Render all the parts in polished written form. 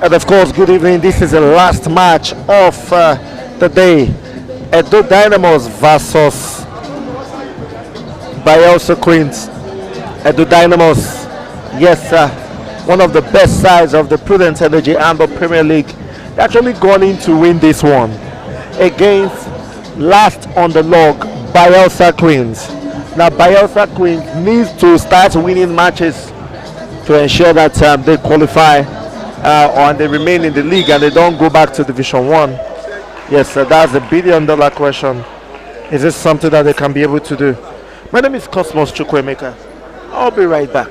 And of course, good evening. This is the last match of the day. Edo Dynamos versus Bayelsa Queens. Edo Dynamos, yes, one of the best sides of the Prudent Energy Handball Premier League. They're actually going in to win this one against last on the log, Bayelsa Queens. Now, Bayelsa Queens needs to start winning matches to ensure that they qualify or they remain in the league and they don't go back to Division 1. Yes, that's $1 billion question. Is this something that they can be able to do? My name is Cosmos Chukwemeka. I'll be right back.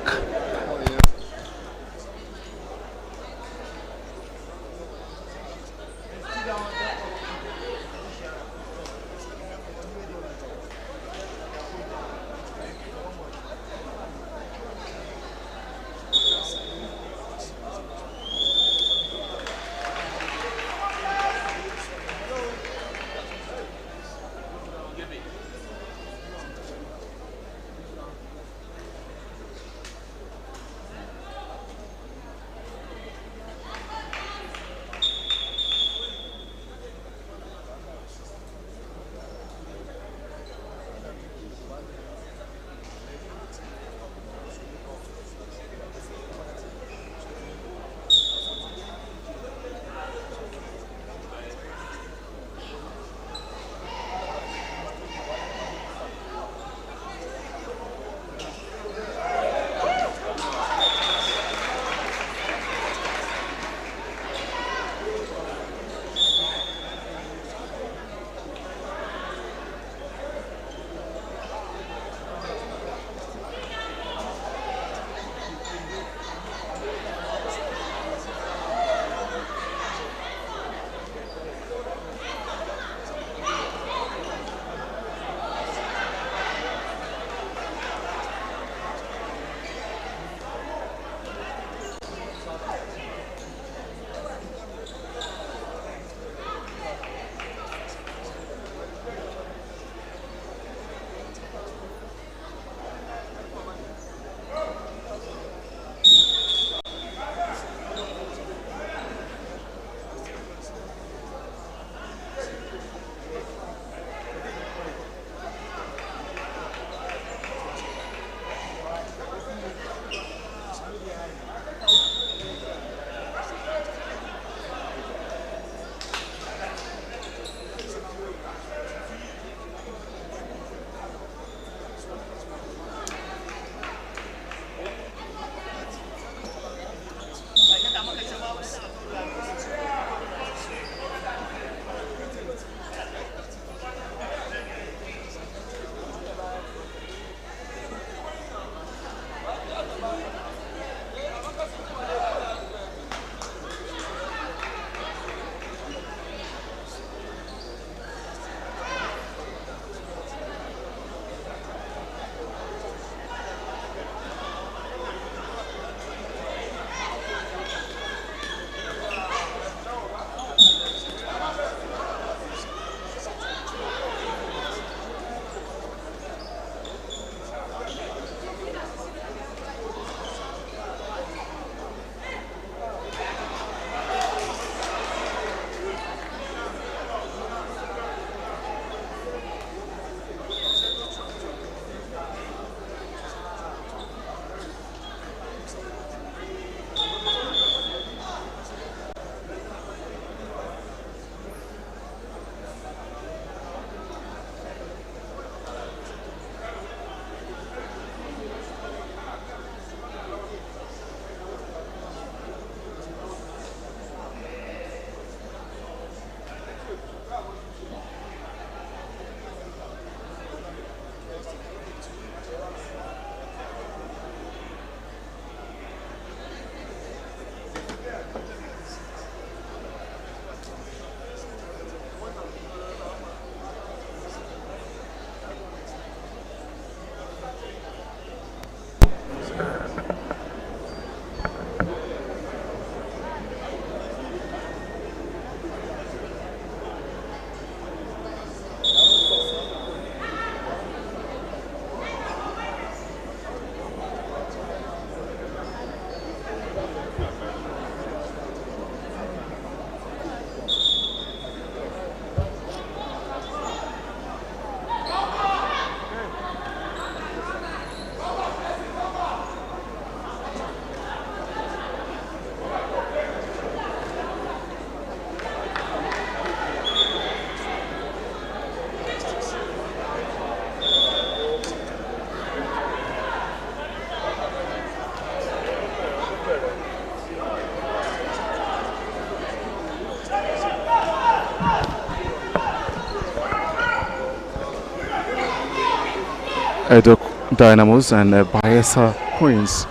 Edo Dynamos and Bayelsa Queens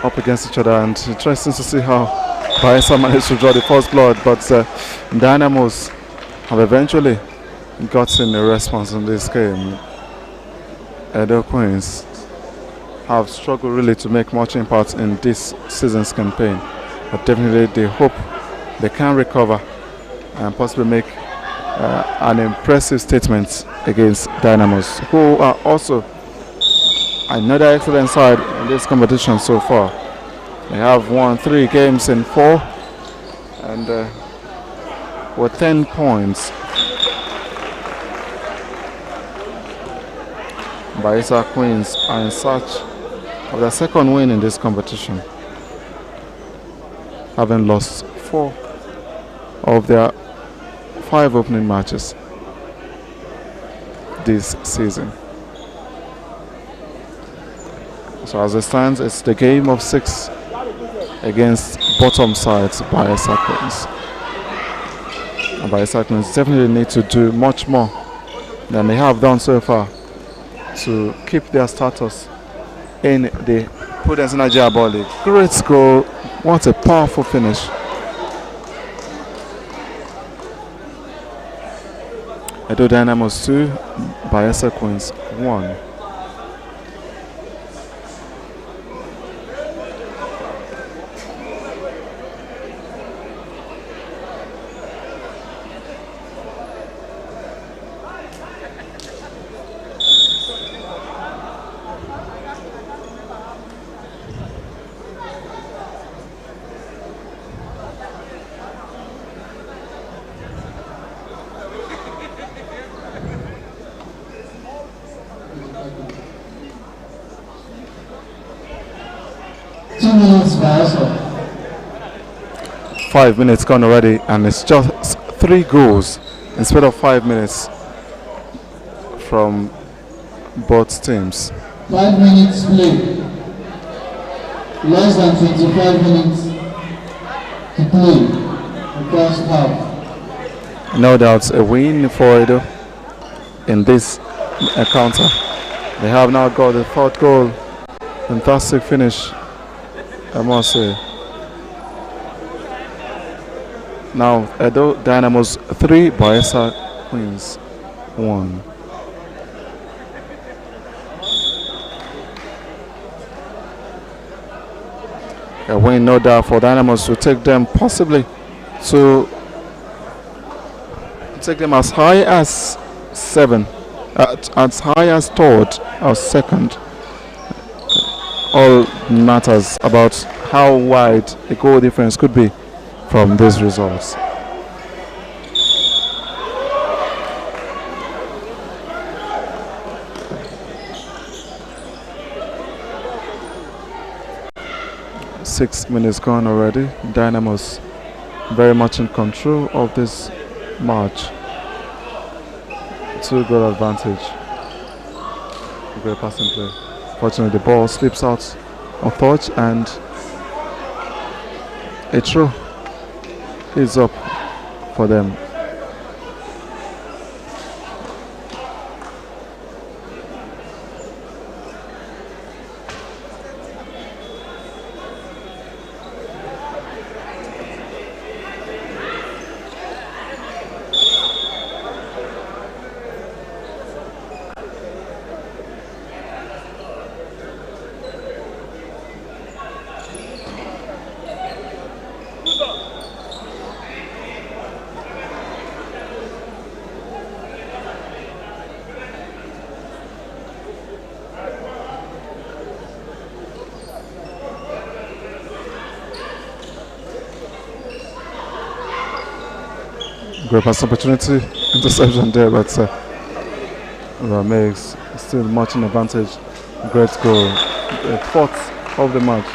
up against each other, and interesting to see how Bayelsa managed to draw the first blood, but Dynamos have eventually gotten a response in this game. Edo Queens have struggled really to make much impact in this season's campaign, but definitely they hope they can recover and possibly make an impressive statement against Dynamos, who are also another excellent side in this competition so far. They have won 3 games in 4 and with 10 points. Bayelsa Queens are in search of their second win in this competition, having lost 4 of their 5 opening matches this season. So as it stands, it's the game of 6 against bottom sides Bayelsa Queens. And Bayelsa Queens definitely need to do much more than they have done so far to keep their status in the Prudent Handball League. Great goal, what a powerful finish. Edo Dynamos 2, Bayelsa Queens 1. Bayelsa. 5 minutes gone already, and it's just 3 goals instead of 5 minutes from both teams. 5 minutes play. Less than 25 minutes to play the first half. No doubt a win for Edo in this encounter. They have now got the 4th goal. Fantastic finish, I must say. Now Edo Dynamos 3, Bayelsa Queens 1. A win, no doubt, for Dynamos to take them possibly to take them as high as 7, as high as 3rd or 2nd. All matters about how wide the goal difference could be from these results. Six minutes gone already. Dynamos very much in control of this match. 2-goal advantage. Great passing play. Fortunately, the ball slips out of touch and a throw is up for them. Great pass opportunity, interception there, but makes still much in advantage. Great goal, the 4th of the match.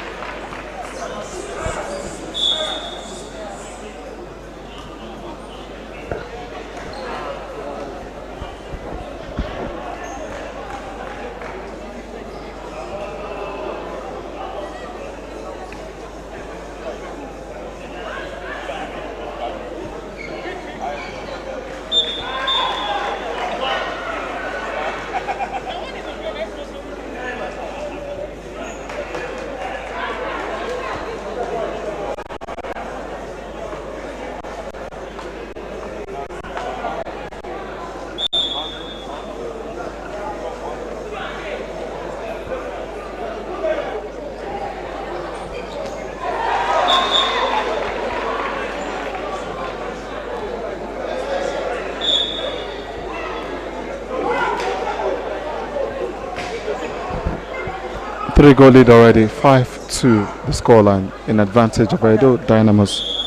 3-goal lead already, 5-2 the scoreline in advantage of Edo Dynamos.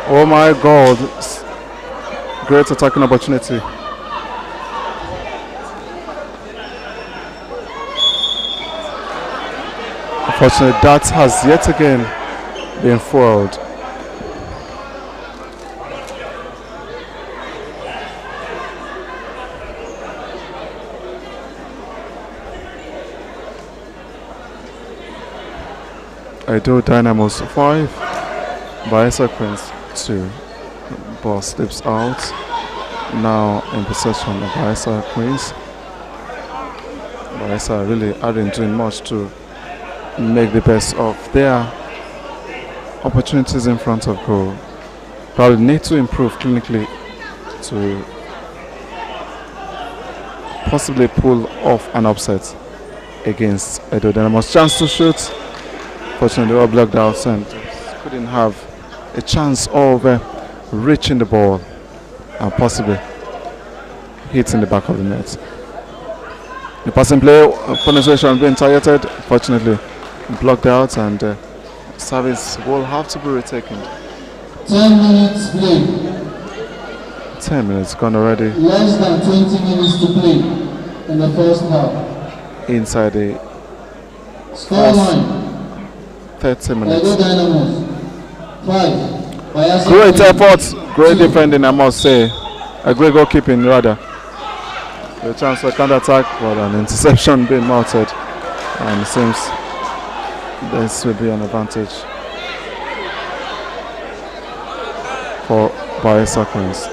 Oh my God, great attacking opportunity. Unfortunately, that has yet again been foiled. Edo Dynamos 5, Bayelsa Queens 2. Ball slips out. Now in possession of Bayelsa Queens. Bayelsa really aren't doing much to make the best of their opportunities in front of goal. Probably need to improve clinically to possibly pull off an upset against Edo Dynamos. Chance to shoot. Fortunately, they were blocked out and couldn't have a chance of reaching the ball and possibly hitting the back of the net. The passing play, penetration being targeted, fortunately blocked out, and service will have to be retaken. 10 minutes play. 10 minutes gone already. Less than 20 minutes to play in the first half. Inside the Scoreline. 30 minutes. Edo Dynamos 5. Bayelsa Great Queens effort, great 2. defending, I must say. A great goalkeeping rather. The chance for counter attack, but an interception being mounted, and it seems this will be an advantage for Bayelsa Queens.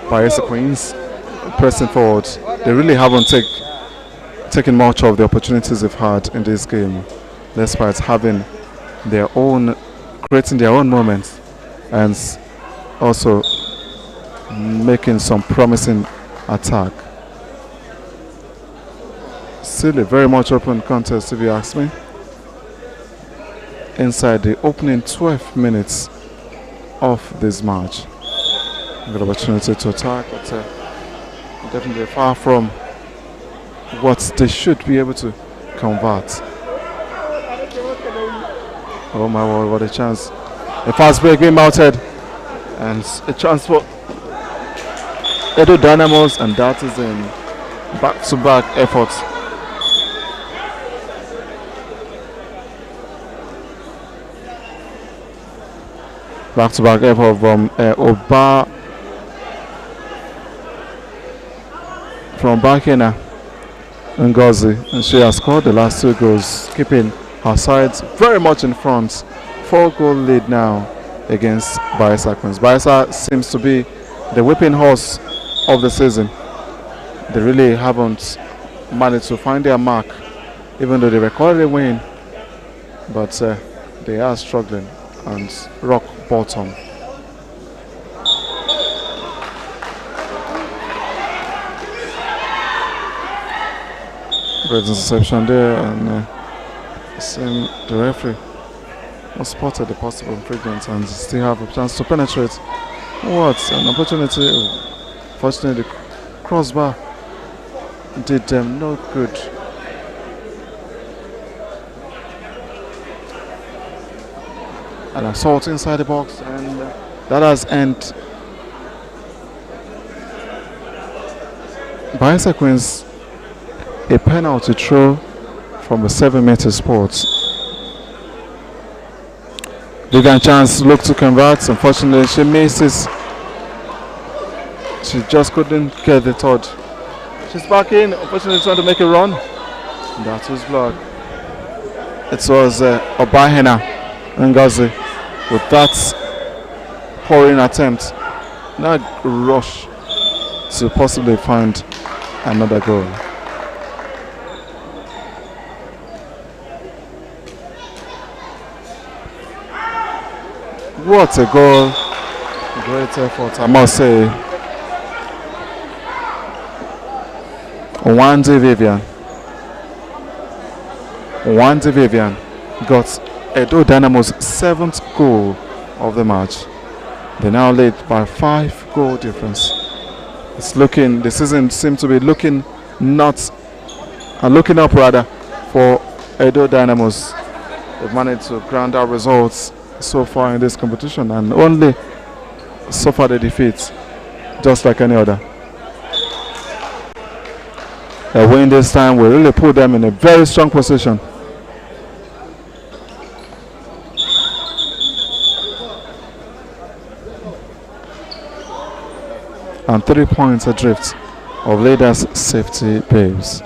Bayelsa Queens pressing forward. They really haven't taken much of the opportunities they've had in this game, despite having their own, creating their own moments, and also making some promising attack. Still a very much open contest, if you ask me. Inside the opening 12 minutes of this match. Good opportunity to attack, but definitely far from what they should be able to convert. Oh my word, what a chance. A fast break being mounted, and a chance for Edo Dynamos, and that is in back-to-back efforts. Back-to-back effort from Bakena Ngozi, and she has scored the last 2 goals, keeping her sides very much in front. 4-goal lead now against Bayelsa Queens. Bayelsa seems to be the whipping horse of the season. They really haven't managed to find their mark, even though they recorded a win, but they are struggling and rock bottom. Great interception there, and the referee has spotted the possible infringement and still have a chance to penetrate. What an opportunity! Fortunately, the crossbar did them no good. An assault inside the box, and that has ended Bayelsa Queens a penalty throw from the 7-meter spot. Vivian Chance looked to convert. Unfortunately, she misses. She just couldn't get the third. She's back in. Unfortunately, trying to make a run. That was blocked. It was Obahena Ngozi with that pouring attempt. Now rush to possibly find another goal. What a goal. Great effort, I must say. Wande Vivian got Edo Dynamos' 7th goal of the match. They now lead by 5-goal difference. The season seems to be looking up rather for Edo Dynamos. They've managed to grind out results so far in this competition and only suffered a defeat, just like any other. A win this time will really put them in a very strong position. And 3 points adrift of leaders Safety Babes.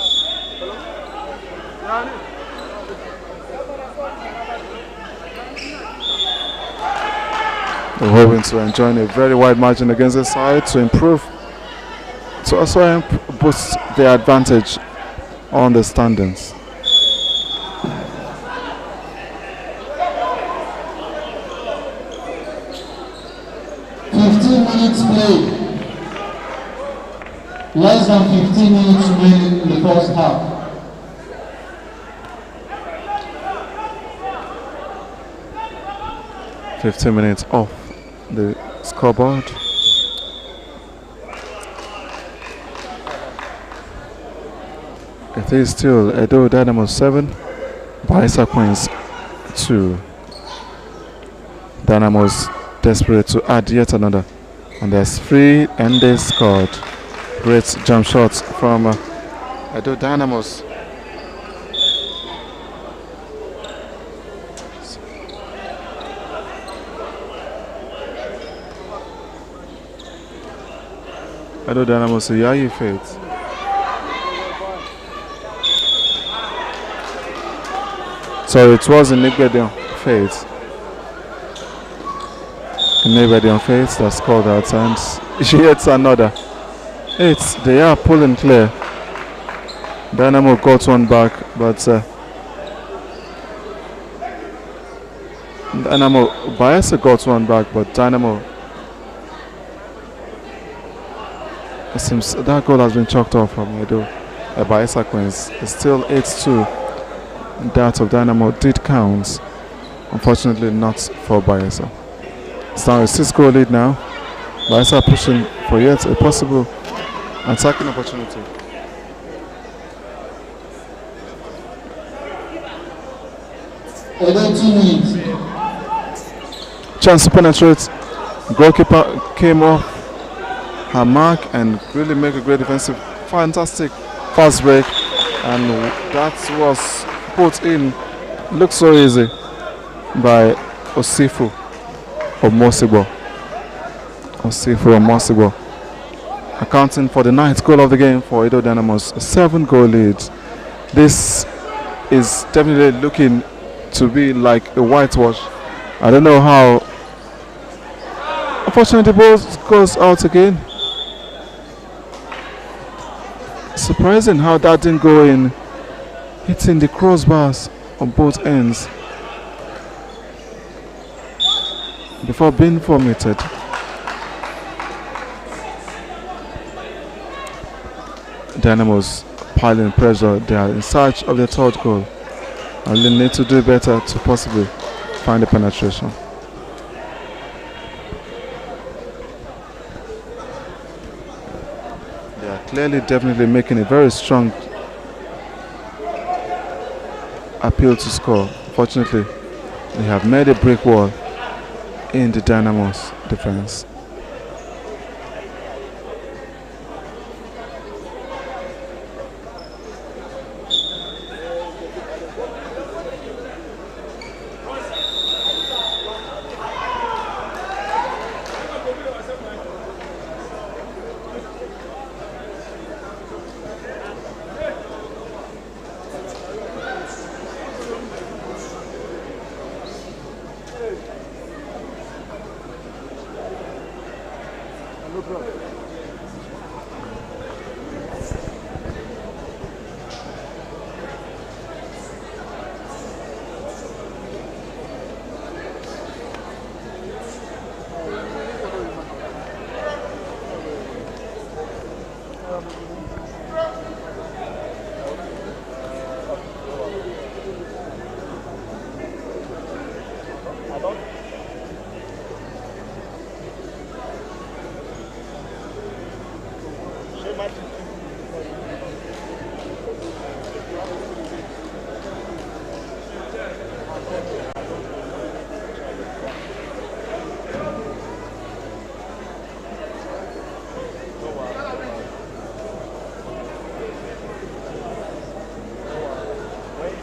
We're hoping to enjoy a very wide margin against the side to improve, to also boost their advantage on the standings. Minutes played. Less than 15 minutes remaining in the first half. "15 minutes off the scoreboard. It is still Edo Dynamos 7, Bayelsa Queens 2. Dynamos desperate to add yet another. And there's 3 and they scored. Great jump shots from Edo Dynamos. Edo Dynamos, Yayi Faith. So it was in Nibedion Faith. Nibedion Faith that scored that, and she hits another. They are pulling clear. Dynamo got one back, but Bayelsa got one back, but Dynamo, it seems that goal has been chalked off from Edo. Bayelsa Queens. It's still 8-2. That of Dynamo did count. Unfortunately, not for Bayelsa. It's now a 6-goal lead now. Bayelsa pushing for yet a possible attacking opportunity. Chance to penetrate. Goalkeeper came off her mark and really make a great defensive, fantastic fast break, and that was put in. Looks so easy by Osifu Omosibo. Accounting for the 9th goal of the game for Edo Dynamos, a 7-goal lead. This is definitely looking to be like a whitewash. I don't know how. Unfortunately, the ball goes out again. Surprising how that didn't go in, hitting the crossbars on both ends before being formatted. Dynamos piling pressure. They are in search of the 3rd goal, and they need to do better to possibly find the penetration. They are clearly, definitely making a very strong appeal to score. Fortunately, they have made a brick wall in the Dynamos defense.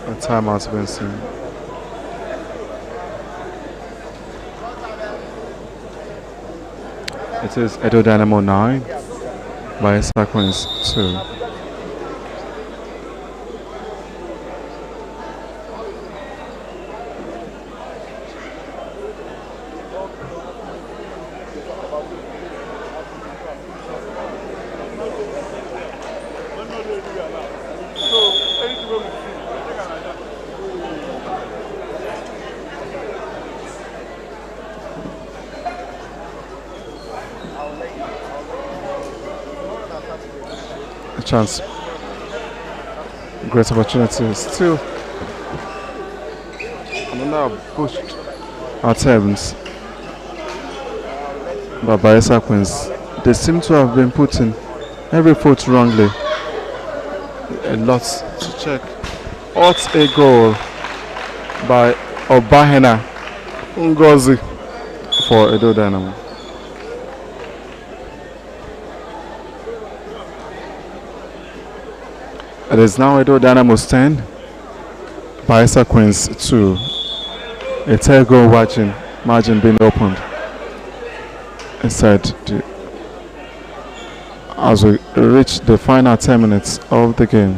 A timeout has been seen. It is Edo Dynamo 9, Bayelsa Queens 2. A chance. Great opportunity. Still another pushed attempts by Bayelsa Queens. They seem to have been putting every foot wrongly. A lot to check. What a goal by Obahena Ngozi for Edo Dynamo. It is now Edo Dynamo's 10, Bayelsa Queens 2. A 10-goal margin being opened inside as we reach the final 10 minutes of the game.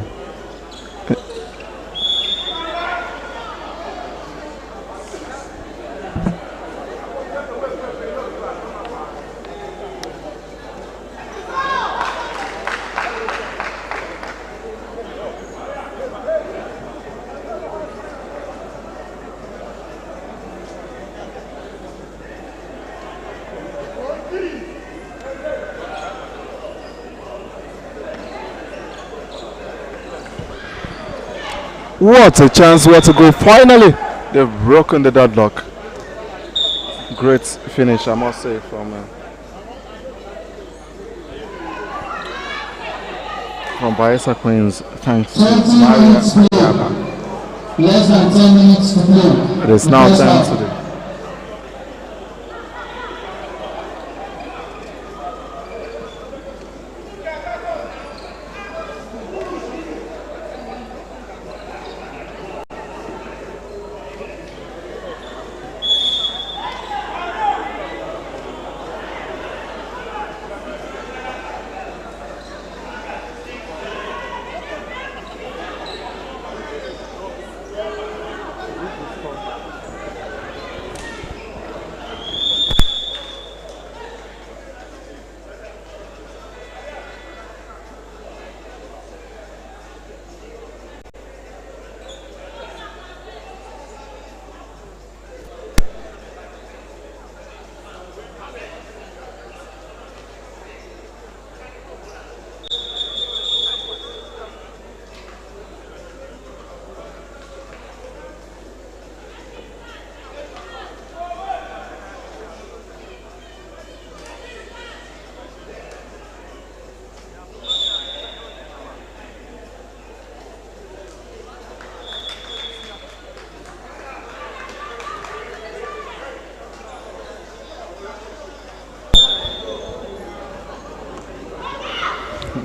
What a chance, what a goal. Finally, they've broken the deadlock. Great finish, I must say, from Bayelsa Queens, thanks to 20 minutes Maria play. Yaba. Less than 10 minutes to play. It is now First time half. to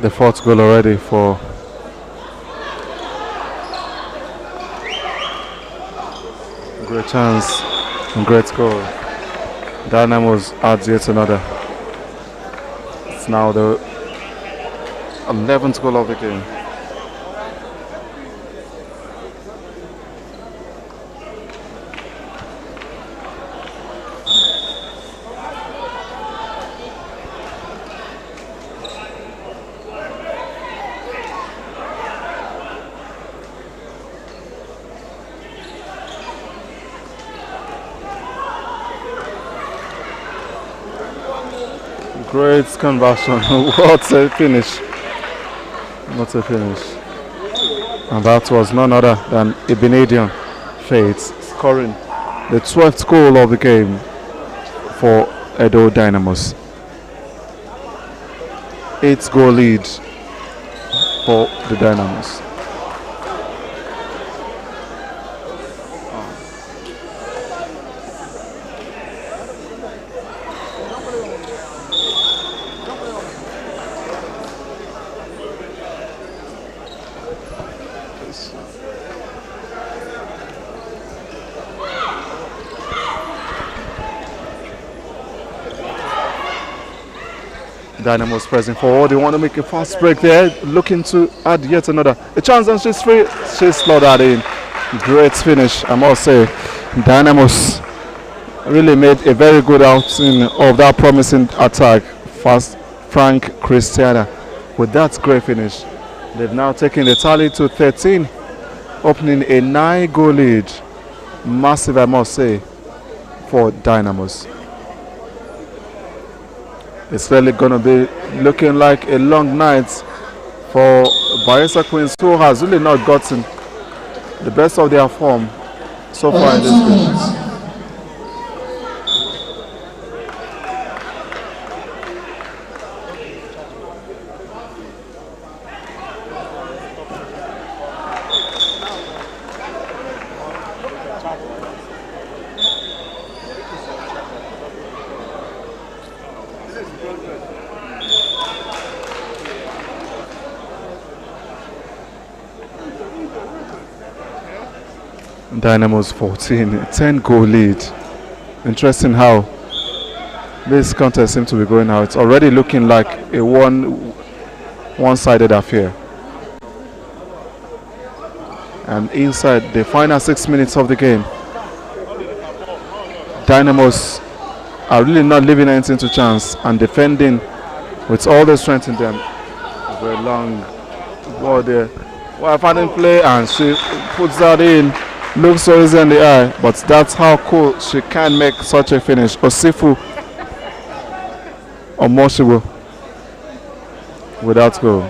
the fourth goal already for great chance and great goal. Dynamos adds yet another. It's now the 11th goal of the game. Great conversion. What a finish. What a finish. And that was none other than Ebenadian Fates scoring the 12th goal of the game for Edo Dynamos. 8-goal lead for the Dynamos. Dynamos pressing forward. They want to make a fast break there, looking to add yet another. A chance, and she's free. She's slotted that in. Great finish, I must say. Dynamos really made a very good outing of that promising attack. Fast Frank Christiana with that great finish. They've now taken the tally to 13, opening a 9-goal lead. Massive, I must say, for Dynamos. It's really going to be looking like a long night for Bayelsa Queens, who has really not gotten the best of their form so far in this game. Dynamos 14, 10-goal lead. Interesting how this contest seems to be going out. It's already looking like a one-sided affair. And inside the final 6 minutes of the game, Dynamos are really not leaving anything to chance and defending with all the strength in them. Very long ball there. Well, finding play, and she puts that in. Looks so easy in the eye, but that's how cool she can make such a finish. Osifu Omoshibu without goal.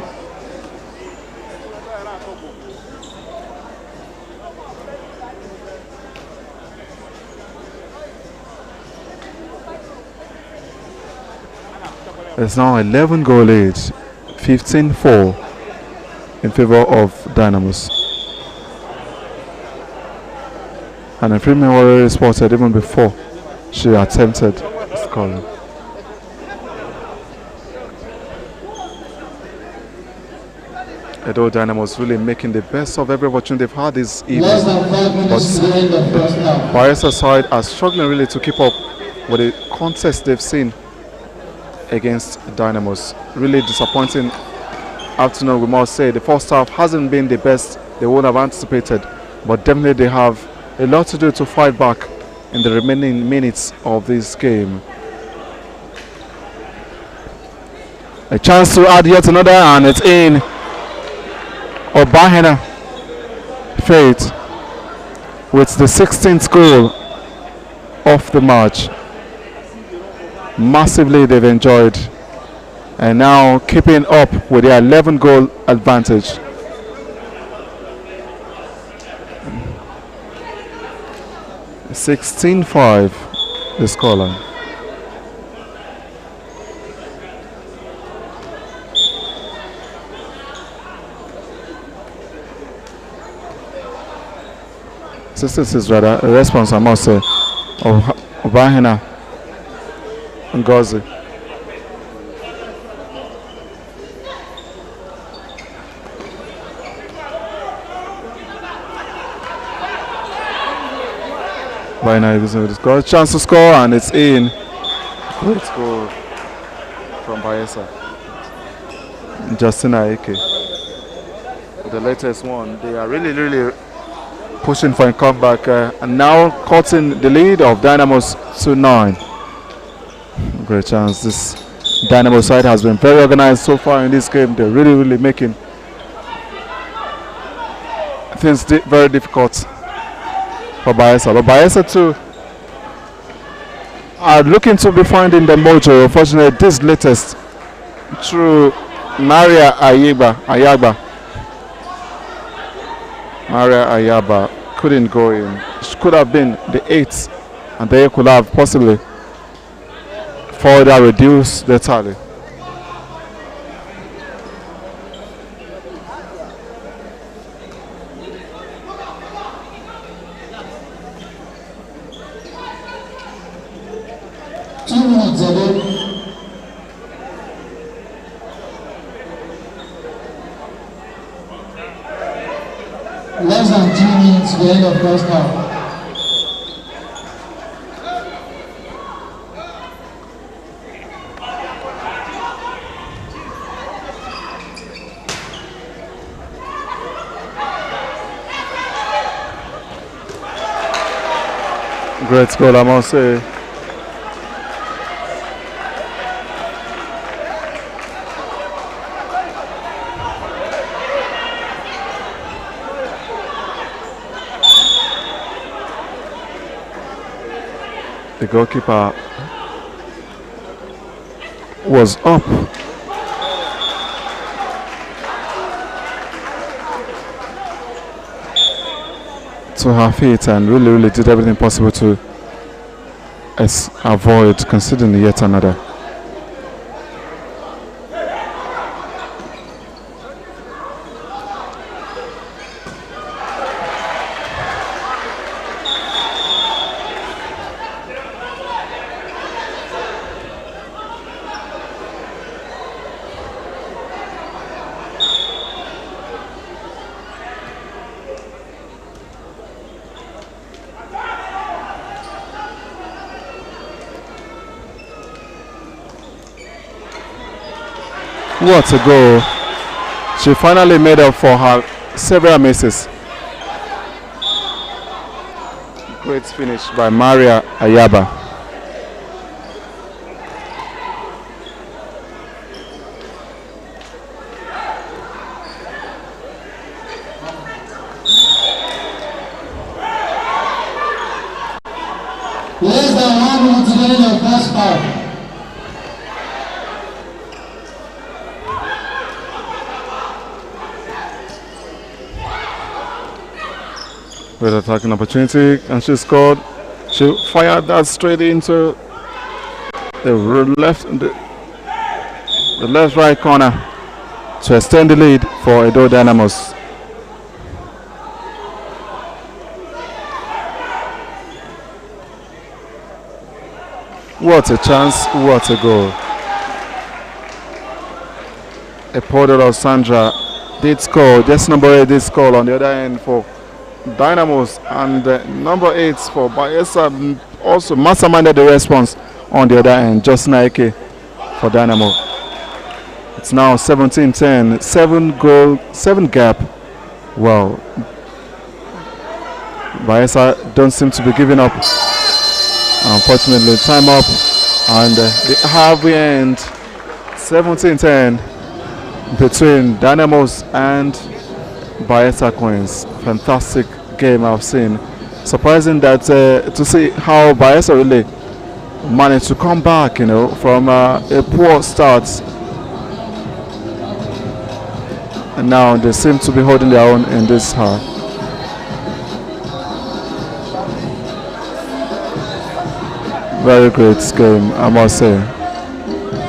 It's now 11-goal lead, 15-4 in favor of Dynamos. And a Freeman Warrior spotted even before she attempted scoring. Edo Dynamos really making the best of every opportunity they've had this evening. But the Bayelsa side are struggling really to keep up with the contest they've seen against Dynamos. Really disappointing afternoon, we must say. The first half hasn't been the best they would have anticipated, but definitely they have a lot to do to fight back in the remaining minutes of this game. A chance to add yet another, and it's in. Obahena Faith with the 16th goal of the match. Massively they've enjoyed, and now keeping up with their 11-goal advantage. (16-5) the scoreline. This is rather a response, I must say, of Obahena Ngozi. Obahena has got a chance to score, and it's in. Great goal from Bayelsa. Justina Eke. The latest one. They are really pushing for a comeback, and now cutting the lead of Dynamos to 9. Great chance. This Dynamo side has been very organized so far in this game. They're really making things very difficult for Bayelsa. But Bayelsa too are looking to be finding the mojo. Unfortunately, this latest through Maria Ayaba. Maria Ayaba couldn't go in. She could have been the 8th, and they could have possibly further reduced the tally. Less than 2 minutes to the end of first half. Great goal, I must say. The goalkeeper was up. To her feet and really did everything possible to avoid conceding yet another. What a goal. She finally made up for her several misses. Great finish by Maria Ayaba. Less than 1 minute to get in your first half. With attacking opportunity, and she scored. She fired that straight into the left right corner to extend the lead for Edo Dynamos. What a chance, what a goal. Epodoro Sandra did score, just number 8 did score on the other end for Dynamos, and number 8 for Bayelsa also masterminded the response on the other end, just Nike for Dynamo. It's now 17-10, 7 gap. Wow. Bayelsa don't seem to be giving up. Unfortunately, time up, and the halfway end, 17-10 between Dynamos and Bayelsa Queens. Fantastic game I've seen. Surprising that to see how Bayelsa really managed to come back, from a poor start, and now they seem to be holding their own in this half. Very great game, I must say.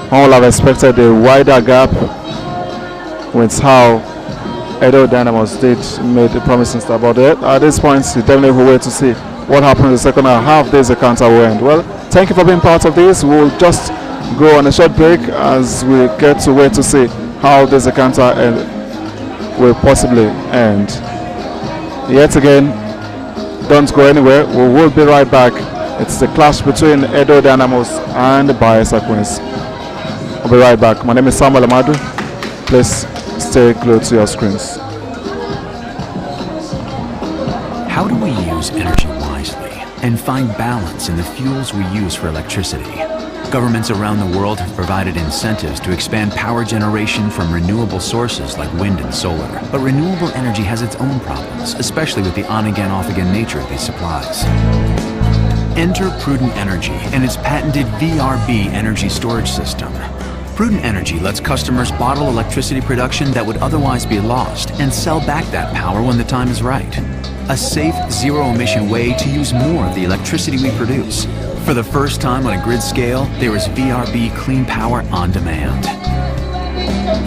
One would have expected a wider gap with how Edo Dynamos did made a promising start, but at this point you definitely will wait to see what happened in the second half. This encounter will end. Well, thank you for being part of this. We'll just go on a short break as we get to wait to see how this encounter will possibly end. Yet again, don't go anywhere. We will be right back. It's the clash between Edo Dynamos and the Bayelsa Queens. I'll be right back. My name is Samuel Amadu. Please stay glued to your screens. How do we use energy wisely and find balance in the fuels we use for electricity? Governments around the world have provided incentives to expand power generation from renewable sources like wind and solar. But renewable energy has its own problems, especially with the on-again, off-again nature of these supplies. Enter Prudent Energy and its patented VRB energy storage system. Prudent Energy lets customers bottle electricity production that would otherwise be lost and sell back that power when the time is right. A safe, zero-emission way to use more of the electricity we produce. For the first time on a grid scale, there is VRB clean power on demand.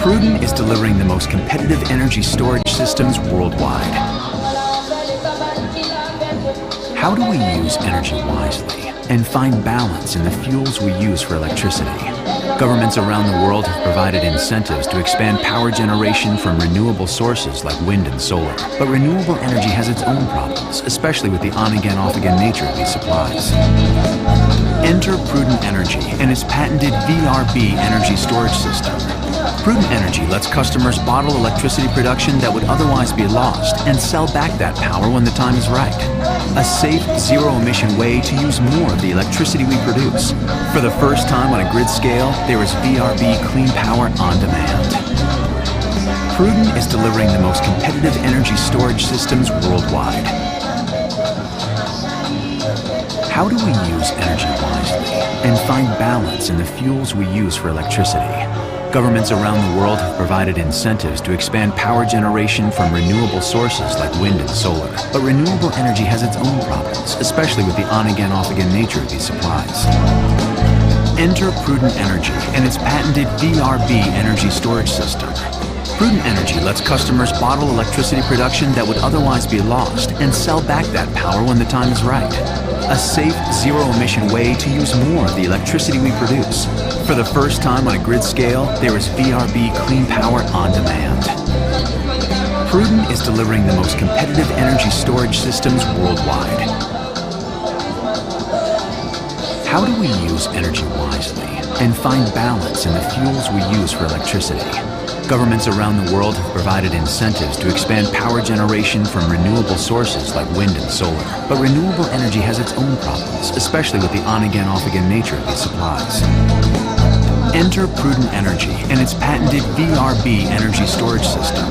Prudent is delivering the most competitive energy storage systems worldwide. How do we use energy wisely and find balance in the fuels we use for electricity? Governments around the world have provided incentives to expand power generation from renewable sources like wind and solar. But renewable energy has its own problems, especially with the on-again, off-again nature of these supplies. Enter Prudent Energy and its patented VRB energy storage system. Prudent Energy lets customers bottle electricity production that would otherwise be lost and sell back that power when the time is right. A safe, zero-emission way to use more of the electricity we produce. For the first time on a grid scale, there is VRB clean power on demand. Prudent is delivering the most competitive energy storage systems worldwide. How do we use energy wisely and find balance in the fuels we use for electricity? Governments around the world have provided incentives to expand power generation from renewable sources like wind and solar. But renewable energy has its own problems, especially with the on-again, off-again nature of these supplies. Enter Prudent Energy and its patented VRB energy storage system. Prudent Energy lets customers bottle electricity production that would otherwise be lost and sell back that power when the time is right. A safe, zero-emission way to use more of the electricity we produce. For the first time on a grid scale, there is VRB clean power on demand. Prudent is delivering the most competitive energy storage systems worldwide. How do we use energy wisely and find balance in the fuels we use for electricity? Governments around the world have provided incentives to expand power generation from renewable sources like wind and solar. But renewable energy has its own problems, especially with the on-again, off-again nature of these supplies. Enter Prudent Energy and its patented VRB energy storage system.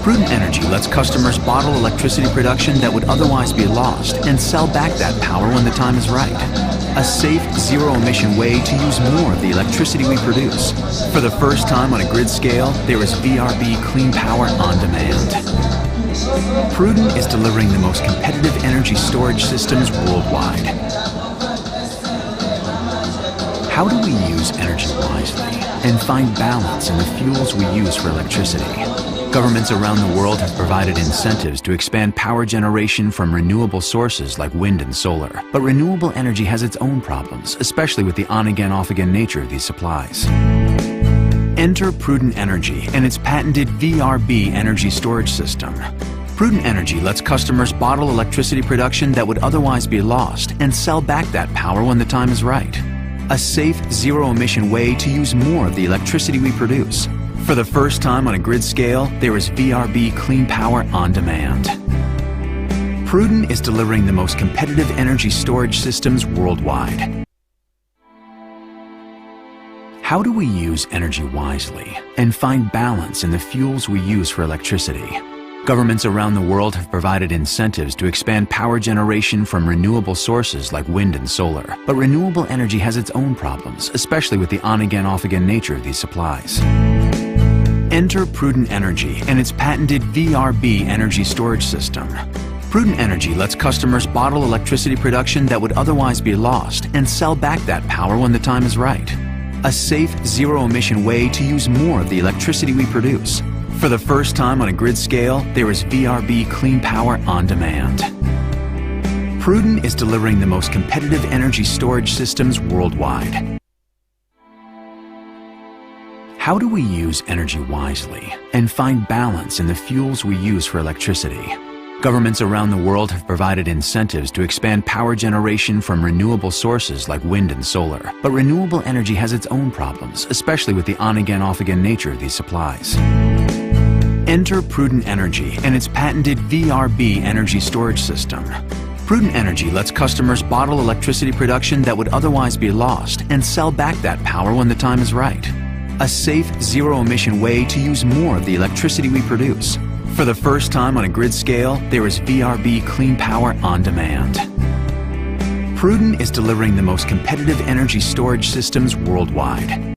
Prudent Energy lets customers bottle electricity production that would otherwise be lost and sell back that power when the time is right. A safe, zero-emission way to use more of the electricity we produce. For the first time on a grid scale, there is VRB clean power on demand. Prudent is delivering the most competitive energy storage systems worldwide. How do we use energy wisely and find balance in the fuels we use for electricity? Governments around the world have provided incentives to expand power generation from renewable sources like wind and solar. But renewable energy has its own problems, especially with the on-again, off-again nature of these supplies. Enter Prudent Energy and its patented VRB energy storage system. Prudent Energy lets customers bottle electricity production that would otherwise be lost and sell back that power when the time is right. A safe, zero-emission way to use more of the electricity we produce. For the first time on a grid scale, there is VRB clean power on demand. Prudent is delivering the most competitive energy storage systems worldwide. How do we use energy wisely and find balance in the fuels we use for electricity? Governments around the world have provided incentives to expand power generation from renewable sources like wind and solar. But renewable energy has its own problems, especially with the on-again, off-again nature of these supplies. Enter Prudent Energy and its patented VRB energy storage system. Prudent Energy lets customers bottle electricity production that would otherwise be lost and sell back that power when the time is right. A safe, zero-emission way to use more of the electricity we produce. For the first time on a grid scale, there is VRB clean power on demand. Prudent is delivering the most competitive energy storage systems worldwide. How do we use energy wisely and find balance in the fuels we use for electricity? Governments around the world have provided incentives to expand power generation from renewable sources like wind and solar. But renewable energy has its own problems, especially with the on-again, off-again nature of these supplies. Enter Prudent Energy and its patented VRB energy storage system. Prudent Energy lets customers bottle electricity production that would otherwise be lost and sell back that power when the time is right. A safe, zero-emission way to use more of the electricity we produce. For the first time on a grid scale, there is VRB clean power on demand. Prudent is delivering the most competitive energy storage systems worldwide.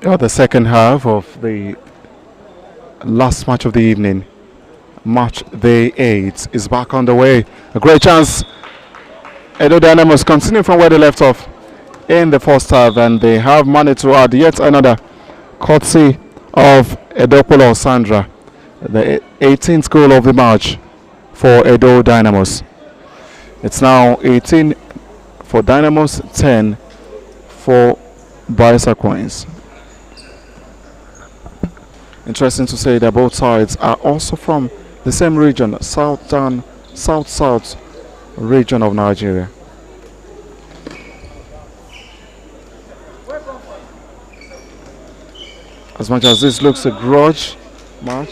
The second half of the last match of the evening, match day 8, is back on the way. A great chance. Edo Dynamos continue from where they left off in the first half, and they have managed to add yet another courtesy of Edopolo Sandra, the 18th goal of the match for Edo Dynamos. It's now 18 for Dynamos, 10 for Bayelsa Coins. Interesting to say that both sides are also from the same region, south region of Nigeria. As much as this looks a grudge match,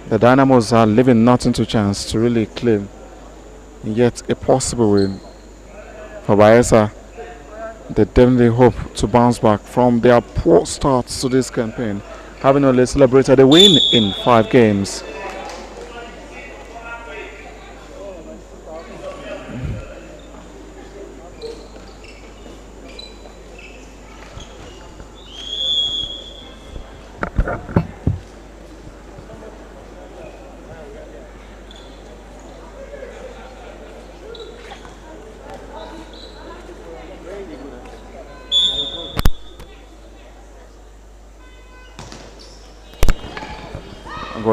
the Dynamos are leaving nothing to chance to really claim yet a possible win. For Bayelsa, they definitely hope to bounce back from their poor starts to this campaign, having only celebrated a win in 5 games.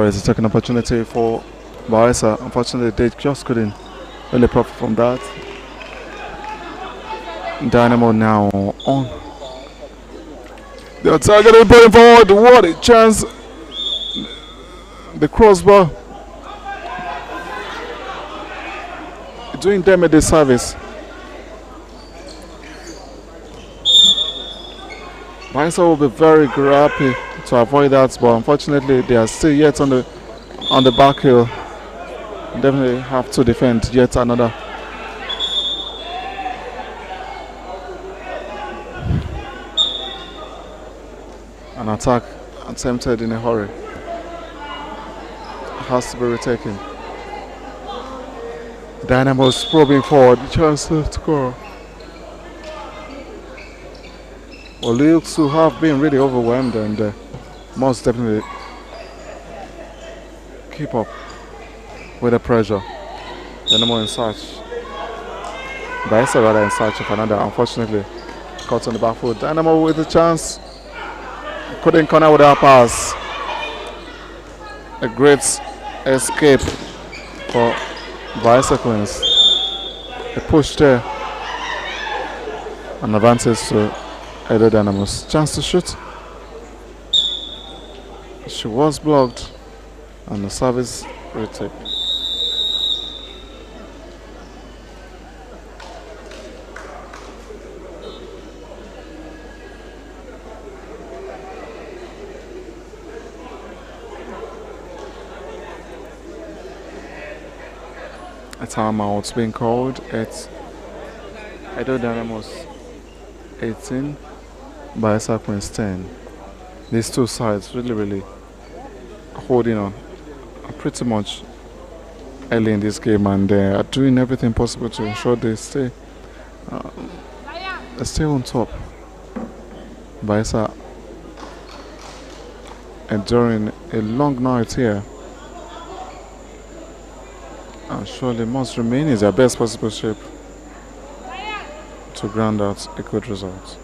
It's a second opportunity for Bayelsa. Unfortunately, they just couldn't really profit from that. Dynamo now on the attack, and putting forward. What a chance! The crossbar doing them a disservice. Bayelsa will be very happy to avoid that, but unfortunately they are still yet on the back hill. Definitely have to defend yet another. An attack attempted in a hurry has to be retaken. Dynamos probing forward, chance to score. Well, looks to have been really overwhelmed and must definitely keep up with the pressure. Dynamo in search. Bayelsa rather in search of another. Unfortunately, caught on the back foot. Dynamo with a chance. Couldn't corner with our pass. A great escape for Bayelsa Queens. A push there. An advantage to Edo Dynamos. Chance to shoot. She was blocked and the service retaken. A timeout being called at Edo Dynamos 18, Bayelsa Queens 10. These two sides really holding on pretty much early in this game, and they are doing everything possible to ensure they stay on top. Bayelsa enduring a long night here, and surely must remain in their best possible shape to ground out a good result.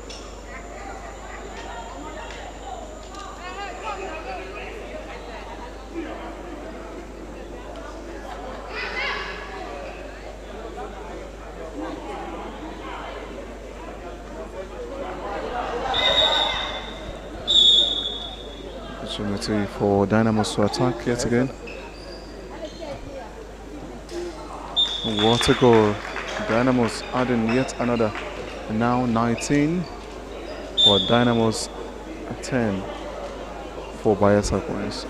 Opportunity for Dynamos to attack yet again. What a goal. Dynamos adding yet another. Now 19 for Dynamos, 10 for Bayelsa Queens.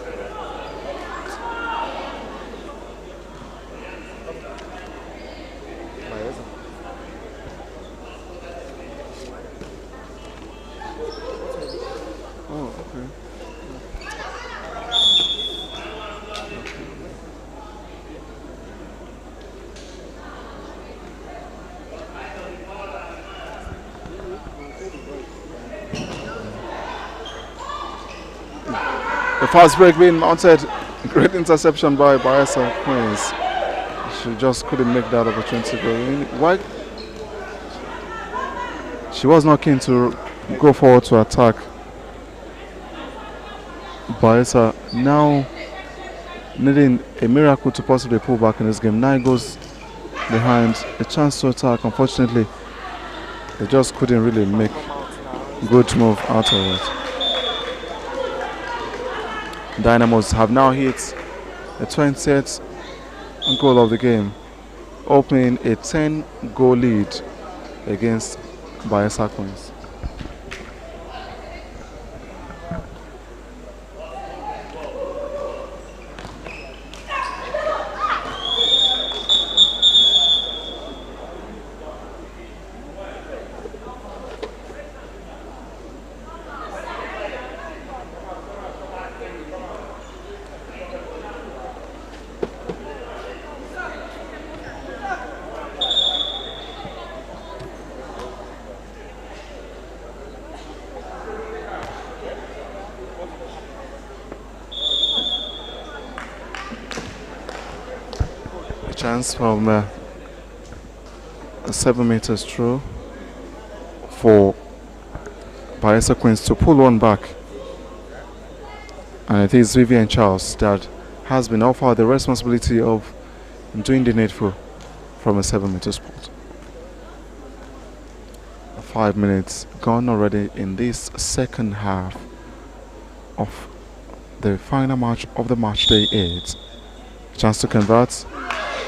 fast break being mounted. Great interception by Bayelsa Queens. She just couldn't make that opportunity go in. Why? She was not keen to go forward to attack. Bayelsa now needing a miracle to possibly pull back in this game. 9 goes behind, a chance to attack. Unfortunately, they just couldn't really make good move out of it. Dynamos have now hit the 20th goal of the game, opening a 10-goal lead against Bayelsa Queens. Chance from 7 meters through for Bayelsa Queens to pull one back, and it is Vivian Charles that has been offered the responsibility of doing the needful from a 7-meter spot. 5 minutes gone already in this second half of the final match of the match day 8. Chance to convert.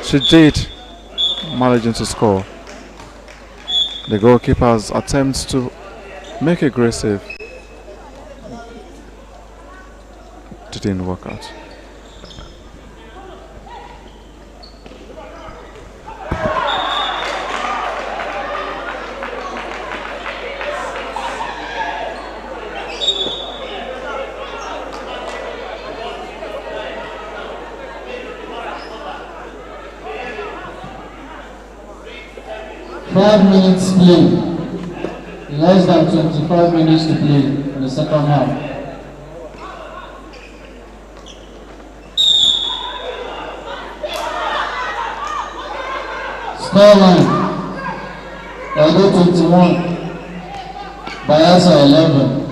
She did, managing to score. The goalkeeper's attempts to make aggressive didn't work out. Five minutes play. Less than 25 minutes to play in the second half. Scoreline: Edo 21, Bayelsa 11.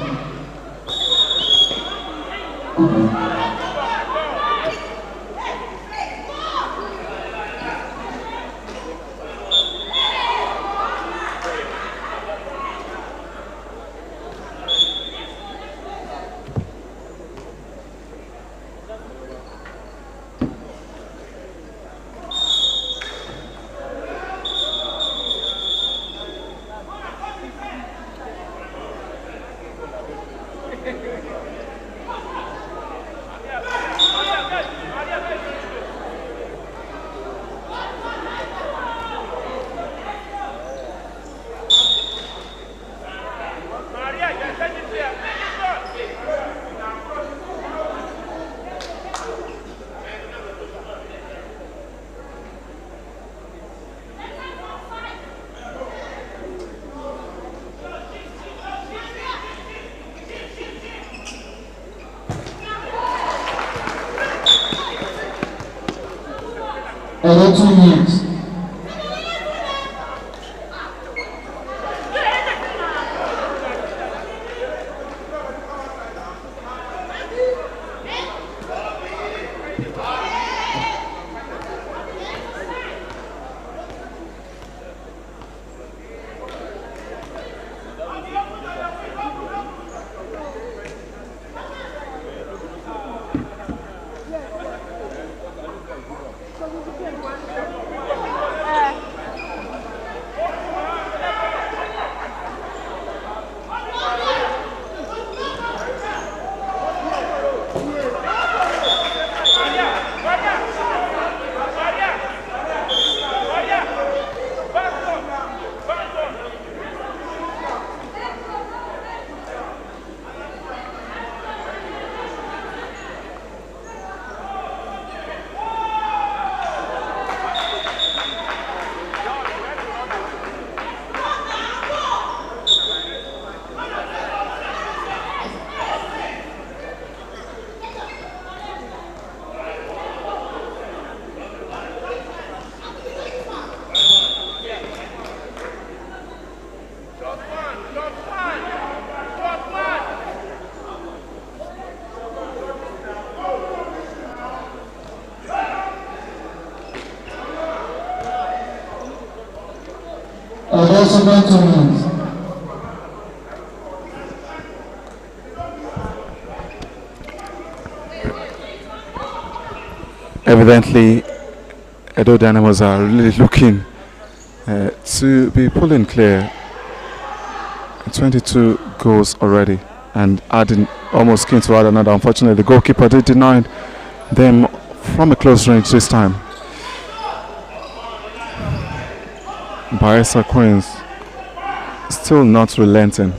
Edo 2 minutes. second 2 minutes. Evidently, Edo Dynamos are really looking to be pulling clear. 22 goals already, and adding almost keen to add another. Unfortunately, the goalkeeper did deny them from a close range this time. Bayelsa Queens still not relenting,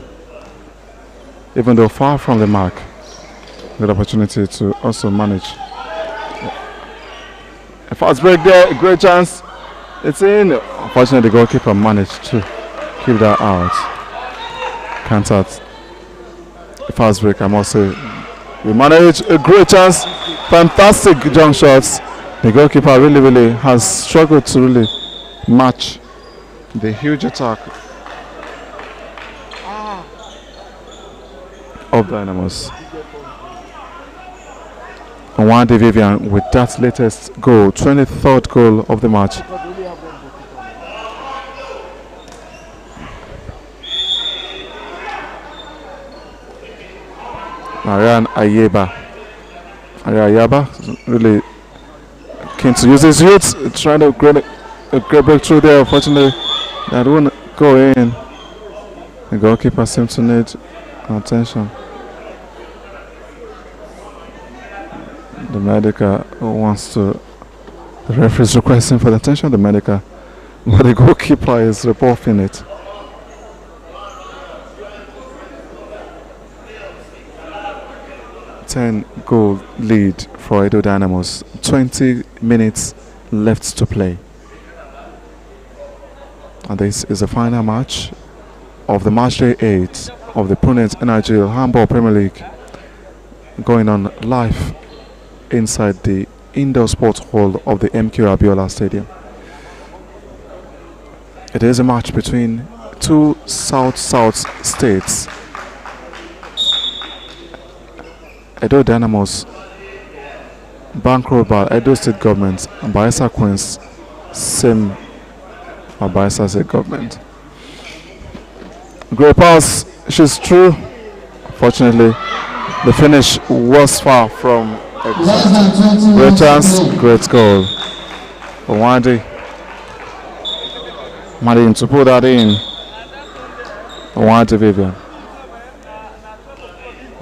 even though far from the mark. Good opportunity to also manage. A fast break there, a great chance. It's in. Unfortunately, the goalkeeper managed to keep that out. Can't out. A fast break, I must say. We managed a great chance. Fantastic jump shots. The goalkeeper really has struggled to really match the huge attack of Dynamos. Nwande Vivian with that latest goal, 23rd goal of the match. Marian Ayeba really keen to use his youth, trying to get a great breakthrough there. Unfortunately, that won't go in. The goalkeeper seems to need attention. The medical wants to. The referee is requesting for the attention of the medical, but the goalkeeper is rebuffing it. Goal lead for Edo Dynamos. 20 minutes left to play. And this is the final match of the match day 8 of the Prudent Handball Premier League, going on live inside the indoor sports hall of the MQ Abiola Stadium. It is a match between two South states. Edo Dynamos, bankrolled by Edo State Government, and Bayelsa Queens, same by Bayelsa State Government. Great pass, she's through. Fortunately, the finish was far from excellent. Great chance, great goal. Nwande managing to put that in. Nwande Vivian.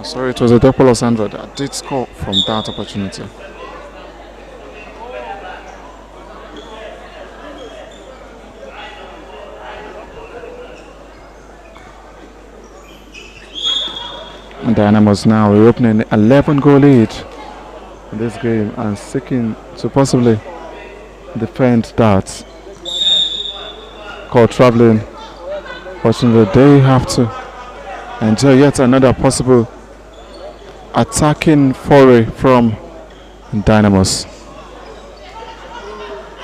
Sorry, it was a double of Sandra that did score from that opportunity. Dynamos now reopening 11-goal lead in this game and seeking to possibly defend that. Called traveling. Fortunately, they have to enjoy yet another possible attacking foray from Dynamos.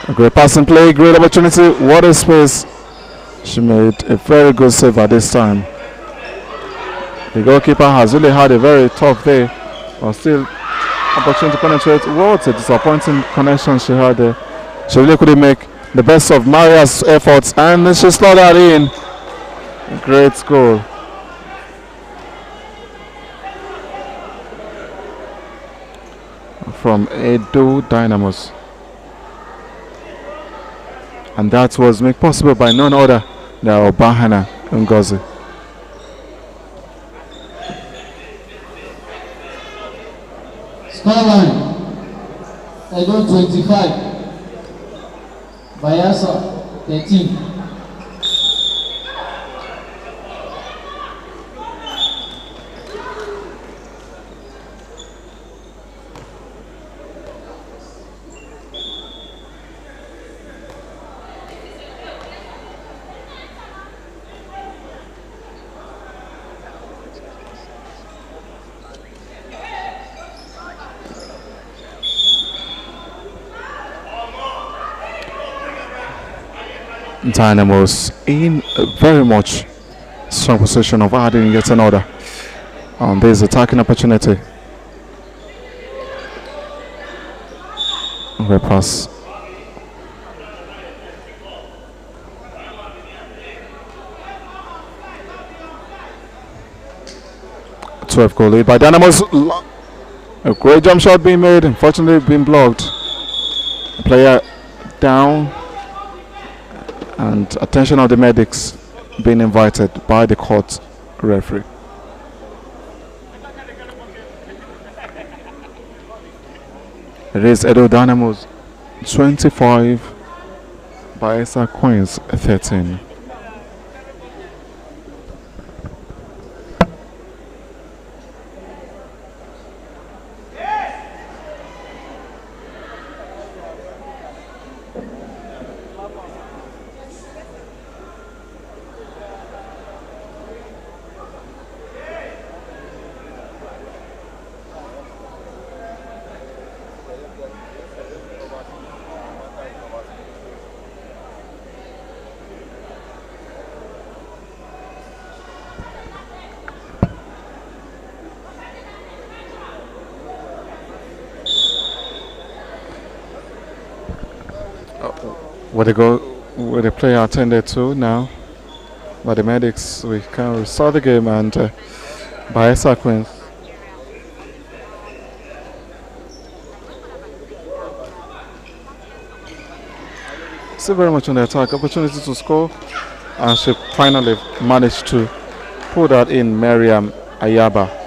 A great passing play, great opportunity. What a space. She made a very good save at this time. The goalkeeper has really had a very tough day, but still opportunity to penetrate. What a disappointing connection she had there. She really couldn't make the best of Maria's efforts, and she slotted that in. Great goal. From Edo Dynamos. And that was made possible by none other than Obahana Ngozi. Scoreline: Edo 25, Bayelsa 13. Dynamos in a very much strong position of adding yet another on this attacking opportunity. Great pass. 12 goal lead by Dynamos. A great jump shot being made, unfortunately being blocked. Player down, and attention of the medics being invited by the court referee. It is Edo Dynamos 25, Bayelsa Queens 13. Where the player attended to now by the medics, we can restart the game, and Bayelsa Queens still very much on the attack. Opportunity to score, and she finally managed to pull that in. Mariam Ayaba.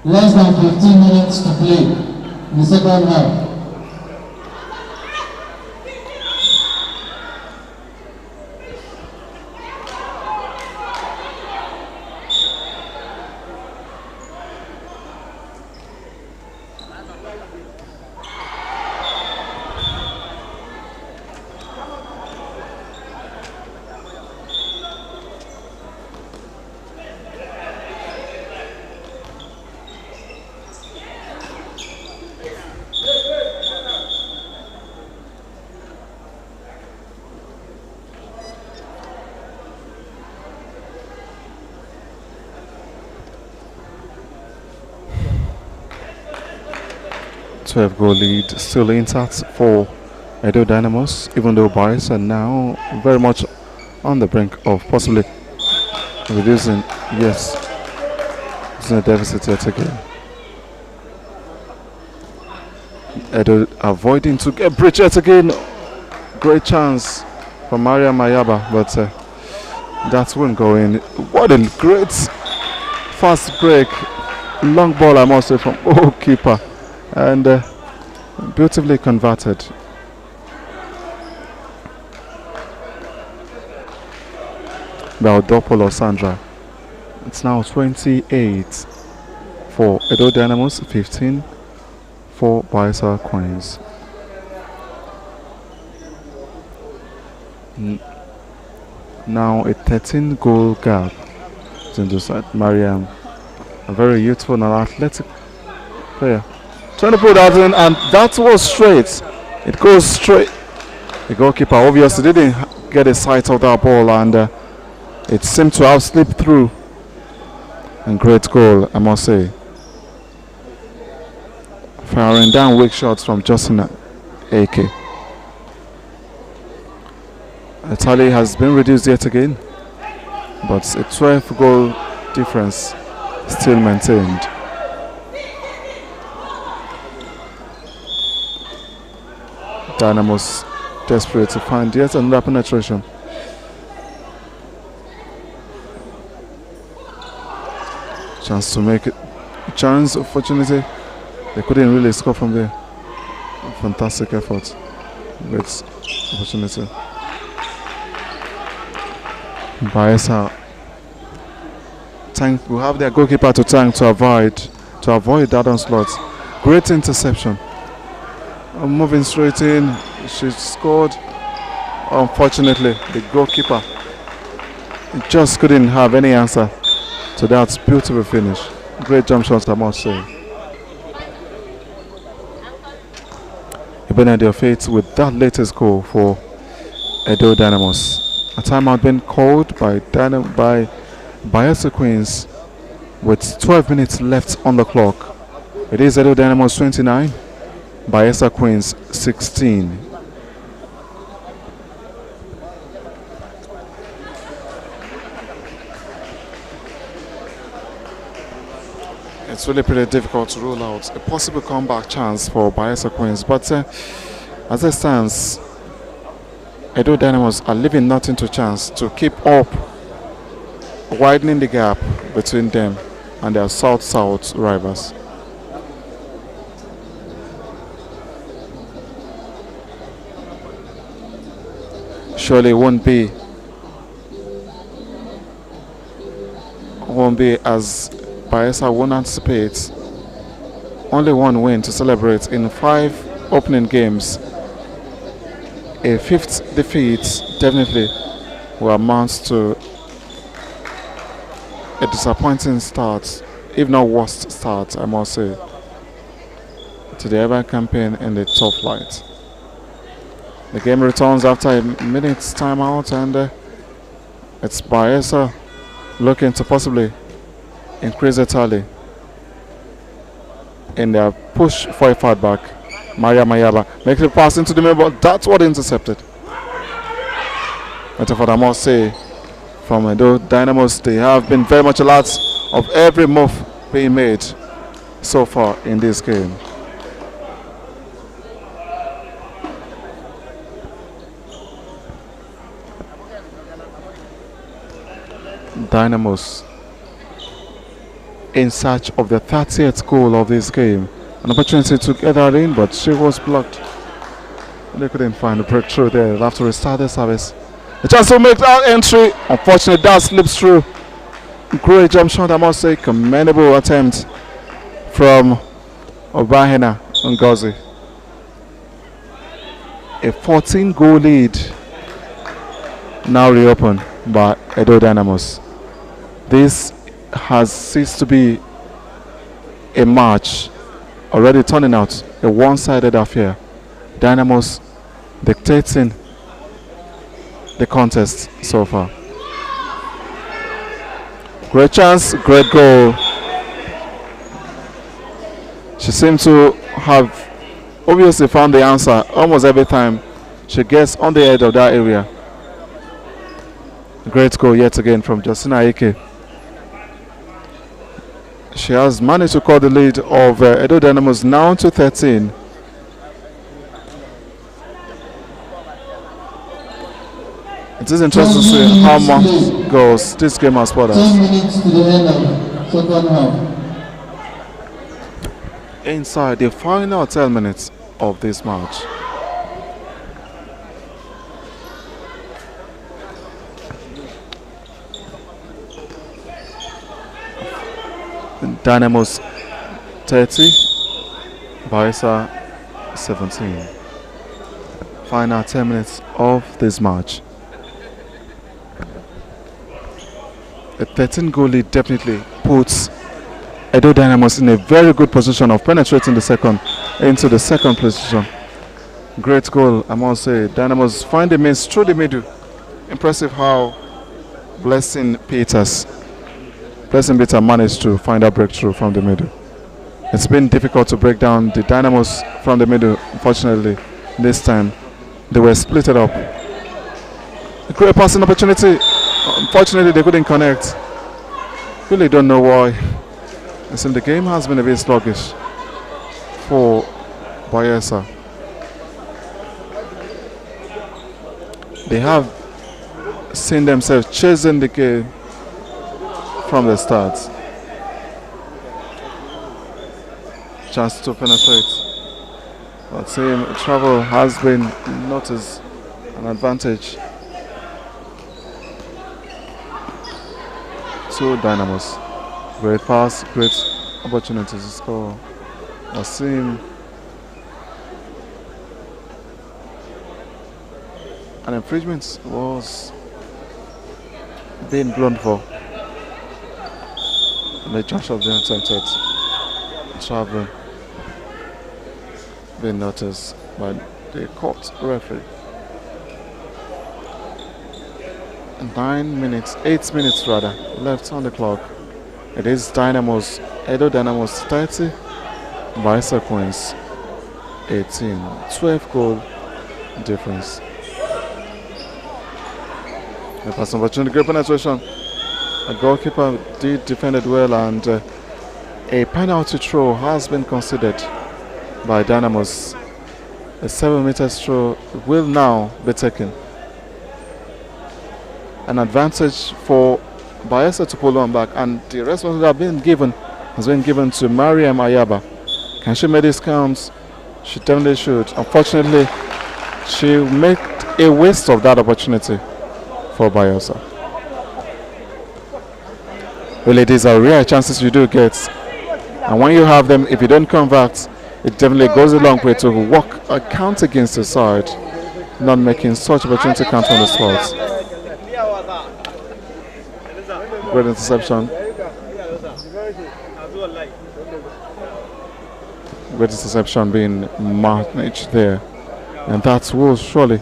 Less than 15 minutes to play in the second half. Goal lead still intact for Edo Dynamos, even though Bayelsa are now very much on the brink of possibly reducing, yes, it's a deficit yet again. Edo avoiding to get breach yet again. Great chance for Maria Mayaba, but that won't go in. What a great fast break, long ball I must say from goalkeeper, and Beautifully converted. Baldopolo Sandra. It's now 28 for Edo Dynamos, 15 for Bayelsa Queens. Now a 13 goal gap between the side. Mariam, a very youthful and athletic player, trying to put that in, and that was straight. It goes straight. The goalkeeper obviously didn't get a sight of that ball, and it seemed to have slipped through. And great goal, I must say. Firing down weak shots from Justin AK. The tally has been reduced yet again, but a 12 goal difference still maintained. Dynamos desperate to find yet another penetration. Chance to make it. Chance, unfortunately, they couldn't really score from there. Fantastic effort. Great opportunity. Bayelsa will have their goalkeeper to thank to avoid that onslaught. Great interception. Moving straight in, she scored. Unfortunately, the goalkeeper just couldn't have any answer to that beautiful finish. Great jump shots, I must say. Even at your fate with that latest goal for Edo Dynamos. A timeout been called by Bayelsa Queens with 12 minutes left on the clock. It is Edo Dynamos 29, Bayelsa Queens 16. It's really pretty difficult to rule out a possible comeback chance for Bayelsa Queens, but as it stands, Edo Dynamos are leaving nothing to chance to keep up, widening the gap between them and their South-South rivals. Surely it won't be as Bayelsa won't anticipate only one win to celebrate in 5 opening games. A 5th defeat definitely will amount to a disappointing start, if not worst start, I must say, to the ever campaign in the top flight. The game returns after a minute's timeout, and it's Bayelsa looking to possibly increase the tally in their push for a fat back. Maria Mayaba makes a pass into the middle, but that's what intercepted. But what I must say, from Edo Dynamos, they have been very much alert of every move being made so far in this game. Dynamos in search of the 30th goal of this game. An opportunity to get that in, but she was blocked. They couldn't find the breakthrough there. They'll have to restart the service. The chance to make that entry. Unfortunately, that slips through. Great jump shot, I must say. Commendable attempt from Obahena Ngozi. A 14-goal lead now reopened by Edo Dynamos. This has ceased to be a match already turning out a one-sided affair. Dynamos dictating the contest so far. Great chance, great goal. She seems to have obviously found the answer almost every time she gets on the edge of that area. Great goal yet again from Justina Ike. She has managed to cut the lead of Edo Dynamos now to 13. It is interesting to see how much goals this game has brought us. 10 minutes to the end of second half. Inside the final 10 minutes of this match. Dynamos 30, Bayelsa 17. Final 10 minutes of this match. A 13-goal lead definitely puts Edo Dynamos in a very good position of penetrating the second into the second position. Great goal, I must say. Dynamos find the means through the middle. Impressive how Blessing Peter managed to find a breakthrough from the middle. It's been difficult to break down the Dynamos from the middle. Unfortunately, this time they were splitted up. A great passing opportunity. Unfortunately, they couldn't connect. Really don't know why. Listen, the game has been a bit sluggish for Bayelsa. They have seen themselves chasing the game from the start. Chance to penetrate. But same travel has been noticed an advantage to Dynamos. Great pass, great opportunities to score. Wasim. An infringement was being blown for. And the judge of the attempted travel being noticed by the court referee. 8 minutes rather, left on the clock. It is Dynamos, Edo Dynamos 30, Bayelsa Queens 18, 12 goal difference. The pass opportunity, great penetration. The goalkeeper did defend it well, and a penalty throw has been considered by Dynamos. A 7-meter throw will now be taken. An advantage for Bayelsa to pull on back, and the responsibility has been given to Mariam Ayaba. Can she make this count? She definitely should. Unfortunately, she made a waste of that opportunity for Bayelsa. Really, these are rare chances you do get, and when you have them, if you don't convert, it definitely goes a long way to work a count against the side, not making such opportunity count on the spot. Great interception. Great interception being managed there, and that will surely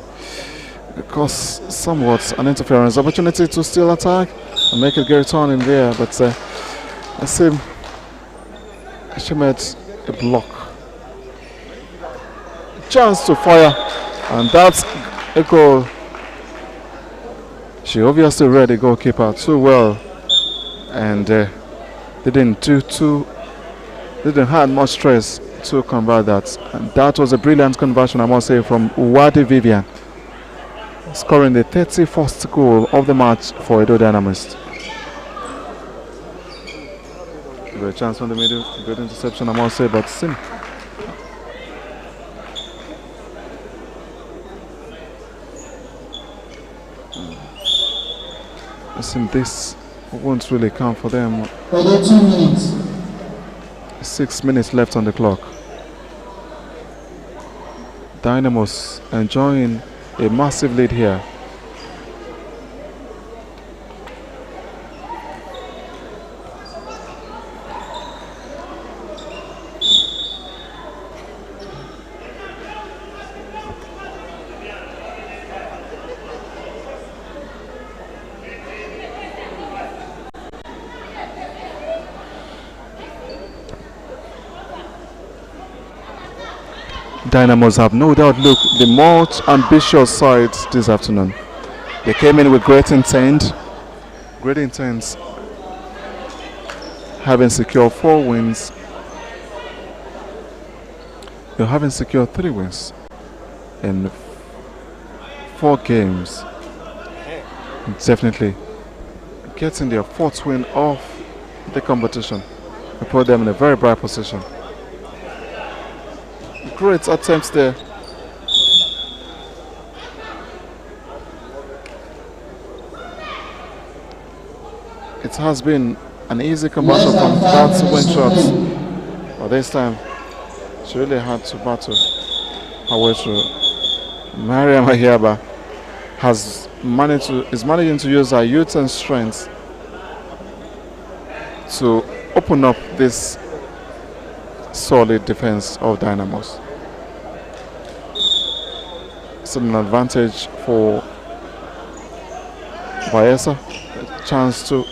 cause somewhat an interference. Opportunity to still attack and make it get on in there, but I see she made a block. Chance to fire, and that's a goal. She obviously read the goalkeeper too well, and didn't have much stress to convert that. And that was a brilliant conversion, I must say, from Wadi Vivian, scoring the 31st goal of the match for Edo Dynamos. Great chance from the middle, good interception, I must say, but sin. This won't really count for them. 2 minutes. 6 minutes left on the clock. Dynamos enjoying a massive lead here. Dynamos have no doubt looked the most ambitious side this afternoon. They came in with great intent, having secured 4 wins. They're having secured 3 wins in 4 games. Definitely getting their 4th win of the competition. We put them in a very bright position. Great attempts there. It has been an easy conversion from that win shots, but this time she really had to battle her way through. Mariam Ahiaba is managing to use her youth and strength to open up this solid defense of Dynamos. It's an advantage for Bayelsa, a chance to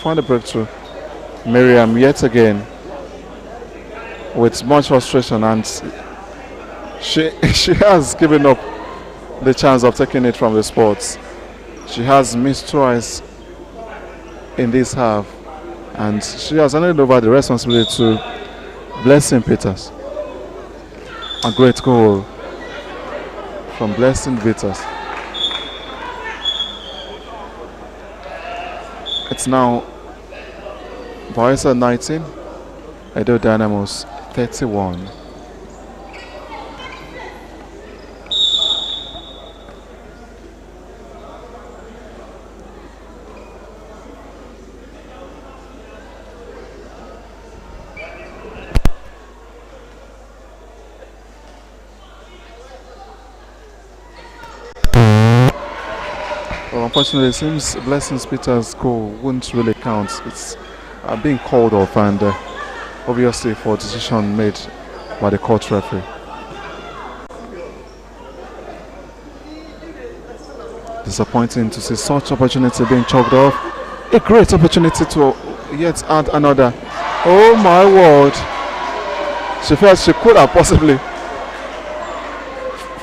find a breakthrough. Miriam yet again with much frustration, and she has given up the chance of taking it from the sports. She has missed twice in this half, and she has handed over the responsibility to Blessing Peters. A great goal from Blessing Peters. It's now Bayelsa 19, Edo Dynamos 31. Well, unfortunately, it seems Blessing Peters' goal wouldn't really count. It's being called off, and obviously for a decision made by the court referee. Disappointing to see such opportunity being chalked off. A great opportunity to yet add another. Oh my word! She felt she could have possibly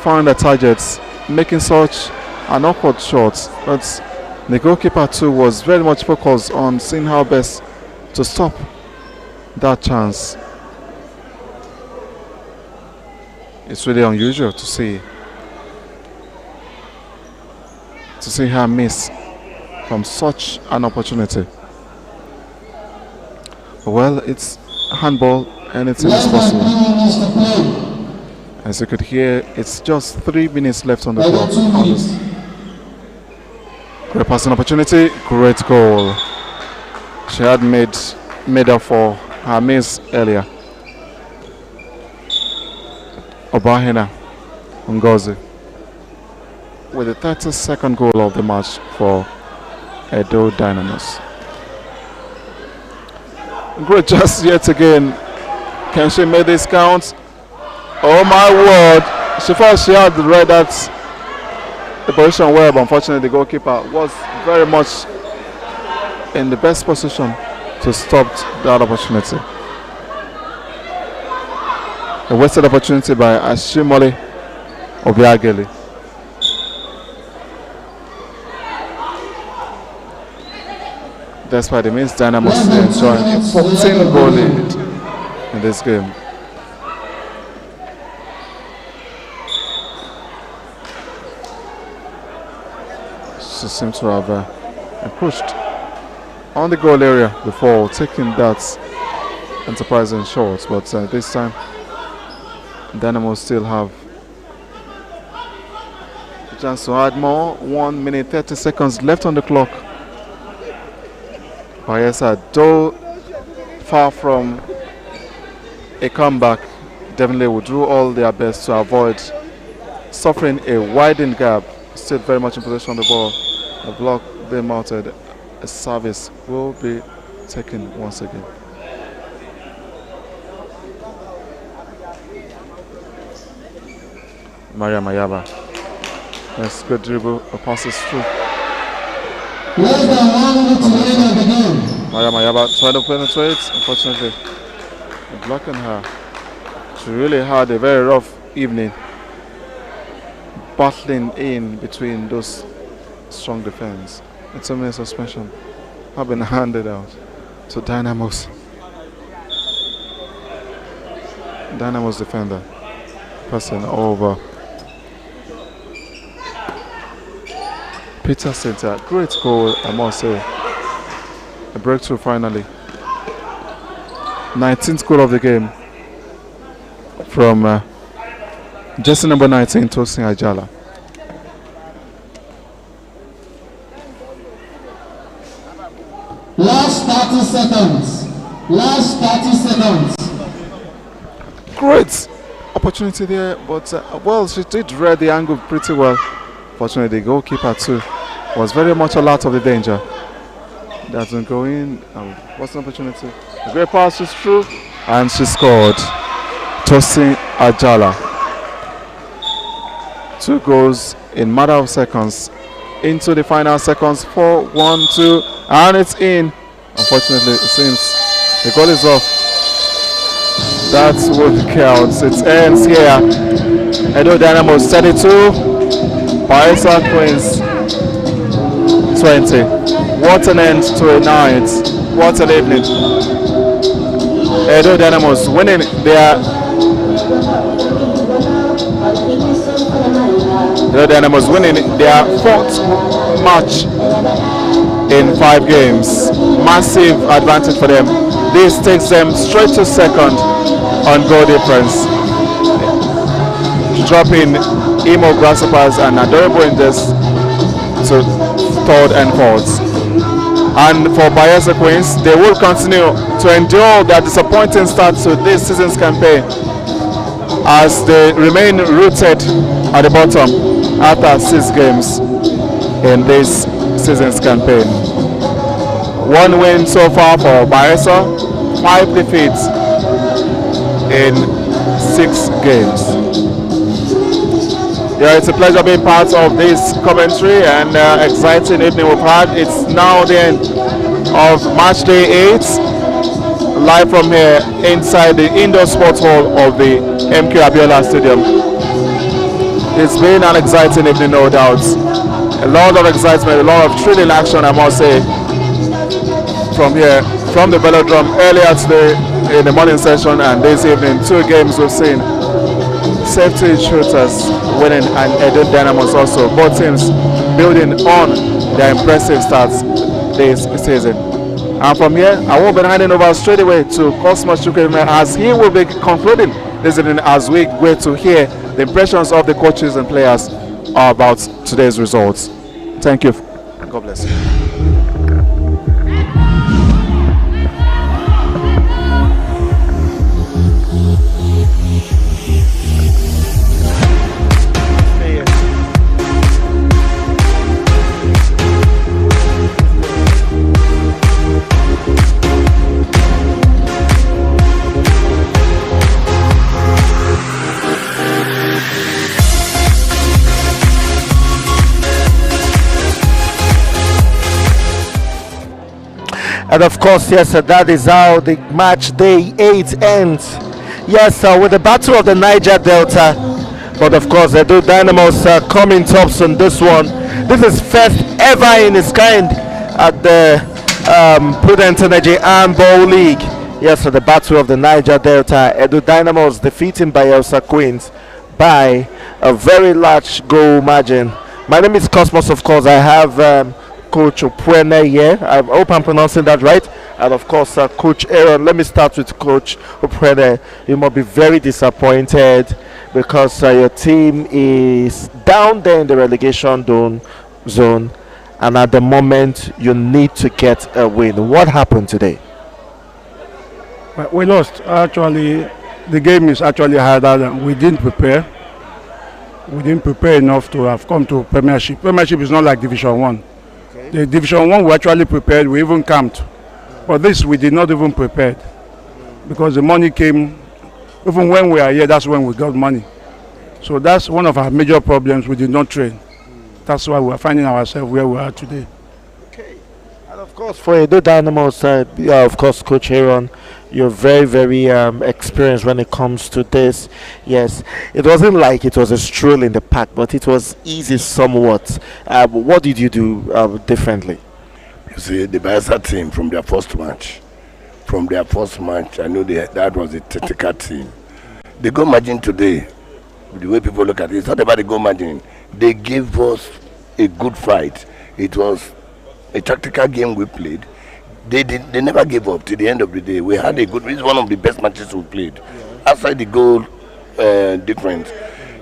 found the targets, making such an awkward shot, but the goalkeeper too was very much focused on seeing how best to stop that chance. It's really unusual to see her miss from such an opportunity. Well, it's handball, anything is possible. As you could hear, it's just 3 minutes left on the clock. Great passing opportunity, great goal. She had made up for her miss earlier. Obahena Ngozi with the 32nd goal of the match for Edo Dynamos. Great chance yet again. Can she make this count? Oh my word! She thought she had read that the position where, but unfortunately the goalkeeper was very much in the best position to stop that opportunity. A wasted opportunity by Ashimole Obiageli. That's why the Men's Dynamos is enjoying a 14-goal lead in this game. She seems to have approached on the goal area before taking that enterprising shot, but this time Dynamo still have a chance to add more. 1 minute 30 seconds left on the clock. Bayelsa, though far from a comeback, definitely will do all their best to avoid suffering a widened gap. Still very much in possession of the ball. A block being mounted. A service will be taken once again. Maria Mayaba. Nice good dribble. A pass is through. Less than 1 minute to the end of the game. Maria Mayaba tried to penetrate. Unfortunately, blocking her. She really had a very rough evening, battling in between those strong defense. A 2-minute suspension have been handed out to Dynamos. Dynamos defender passing over. Peter Center, great goal, I must say. A breakthrough finally. 19th goal of the game from Jersey number 19, Tosin Ajala. Last 30 seconds. Last 30 seconds. Great opportunity there, but well, she did read the angle pretty well. Fortunately, the goalkeeper too was very much alert of the danger. Doesn't go in. What's the opportunity? A great pass is through, and she scored. Tosin Ajala. 2 goals in matter of seconds into the final seconds. 4, 1, 2, and it's in. Unfortunately, it seems the goal is off. That's what counts. It ends here. Edo Dynamos 32, Bayelsa Queens 20. What an end to a night. What an evening. Edo Dynamos winning their fourth match in 5 games. Massive advantage for them. This takes them straight to second on goal difference, dropping Imo Grasshoppers and Adorable Angels to 3rd and 4th. And for Bayelsa Queens, they will continue to endure their disappointing start to this season's campaign as they remain rooted at the bottom after 6 games in this season's campaign. 1 win so far for Bayelsa, 5 defeats in 6 games. Yeah, it's a pleasure being part of this commentary and exciting evening we've had. It's now the end of match day 8, live from here inside the indoor sports hall of the MQ Abiola Stadium. It's been an exciting evening, no doubt. A lot of excitement, a lot of thrilling action, I must say, from here, from the velodrome earlier today in the morning session and this evening. 2 games we've seen. Safety shooters winning and Edo Dynamos also. Both teams building on their impressive starts this season. And from here, I will be handing over straight away to Cosmos Chukwuemeka as he will be concluding this evening as we wait to hear the impressions of the coaches and players about today's results. Thank you. God bless you. And of course, yes, that is how the match day 8 ends. Yes, with the battle of the Niger Delta. But of course, Edo Dynamos coming tops on this one. This is first ever in its kind at the Prudent Energy Handball League. Yes, the battle of the Niger Delta. Edo Dynamos defeating Bayelsa Queens by a very large goal margin. My name is Cosmos, of course. I have Coach Opuene here. I hope I'm pronouncing that right. And of course, Coach Aaron. Let me start with Coach Opuene. You must be very disappointed because your team is down there in the relegation zone, and at the moment you need to get a win. What happened today? Well, we lost. Actually, the game is actually harder than we didn't prepare. We didn't prepare enough to have come to Premiership. Premiership is not like Division 1. The Division 1 we actually prepared, we even camped. But this we did not even prepare because the money came, even when we are here, that's when we got money. So that's one of our major problems, we did not train. That's why we are finding ourselves where we are today. Okay, and of course for Edo Dynamos, of course Coach Aaron, you're very, very experienced when it comes to this. Yes, it wasn't like it was a stroll in the park, but it was easy somewhat. What did you do differently? You see, the Bayelsa team from their first match, I know that was a tactical team. The goal margin today, the way people look at it, it's not about the goal margin. They gave us a good fight. It was a tactical game we played. They never gave up till the end of the day. We had a good. It's one of the best matches we played. Outside the goal difference,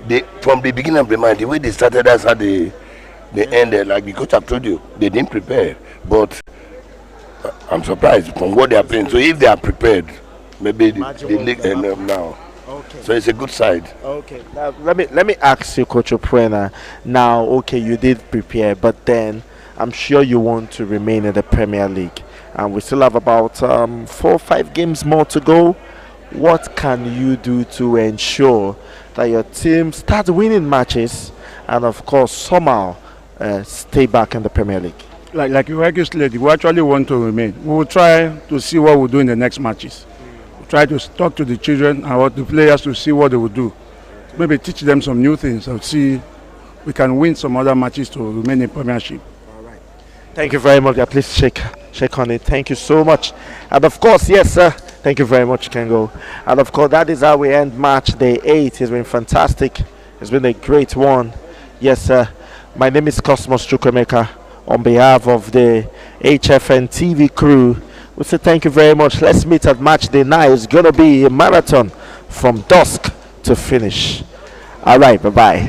they from the beginning of the match, the way they started, that's how they ended. Like the coach have told you, they didn't prepare. But I'm surprised from what they are playing. So if they are prepared, maybe the league enough now. Okay. So it's a good side. Okay. Now let me ask you, Coach Oprena. Now, okay, you did prepare, but then I'm sure you want to remain in the Premier League, and we still have about 4 or 5 games more to go. What can you do to ensure that your team starts winning matches, and of course somehow stay back in the Premier League? Like you rightly stated, we actually want to remain. We will try to see what we'll do in the next matches. We'll try to talk to the children and what the players to see what they will do. Maybe teach them some new things and see we can win some other matches to remain in Premiership. Thank you very much. Yeah, please shake on it. Thank you so much. And of course, yes, sir. Thank you very much, Kengo. And of course, that is how we end match day 8. It's been fantastic. It's been a great one. Yes, sir. My name is Cosmos Chukwemeka. On behalf of the HFN TV crew, we say thank you very much. Let's meet at match day 9. It's going to be a marathon from dusk to finish. All right, bye-bye.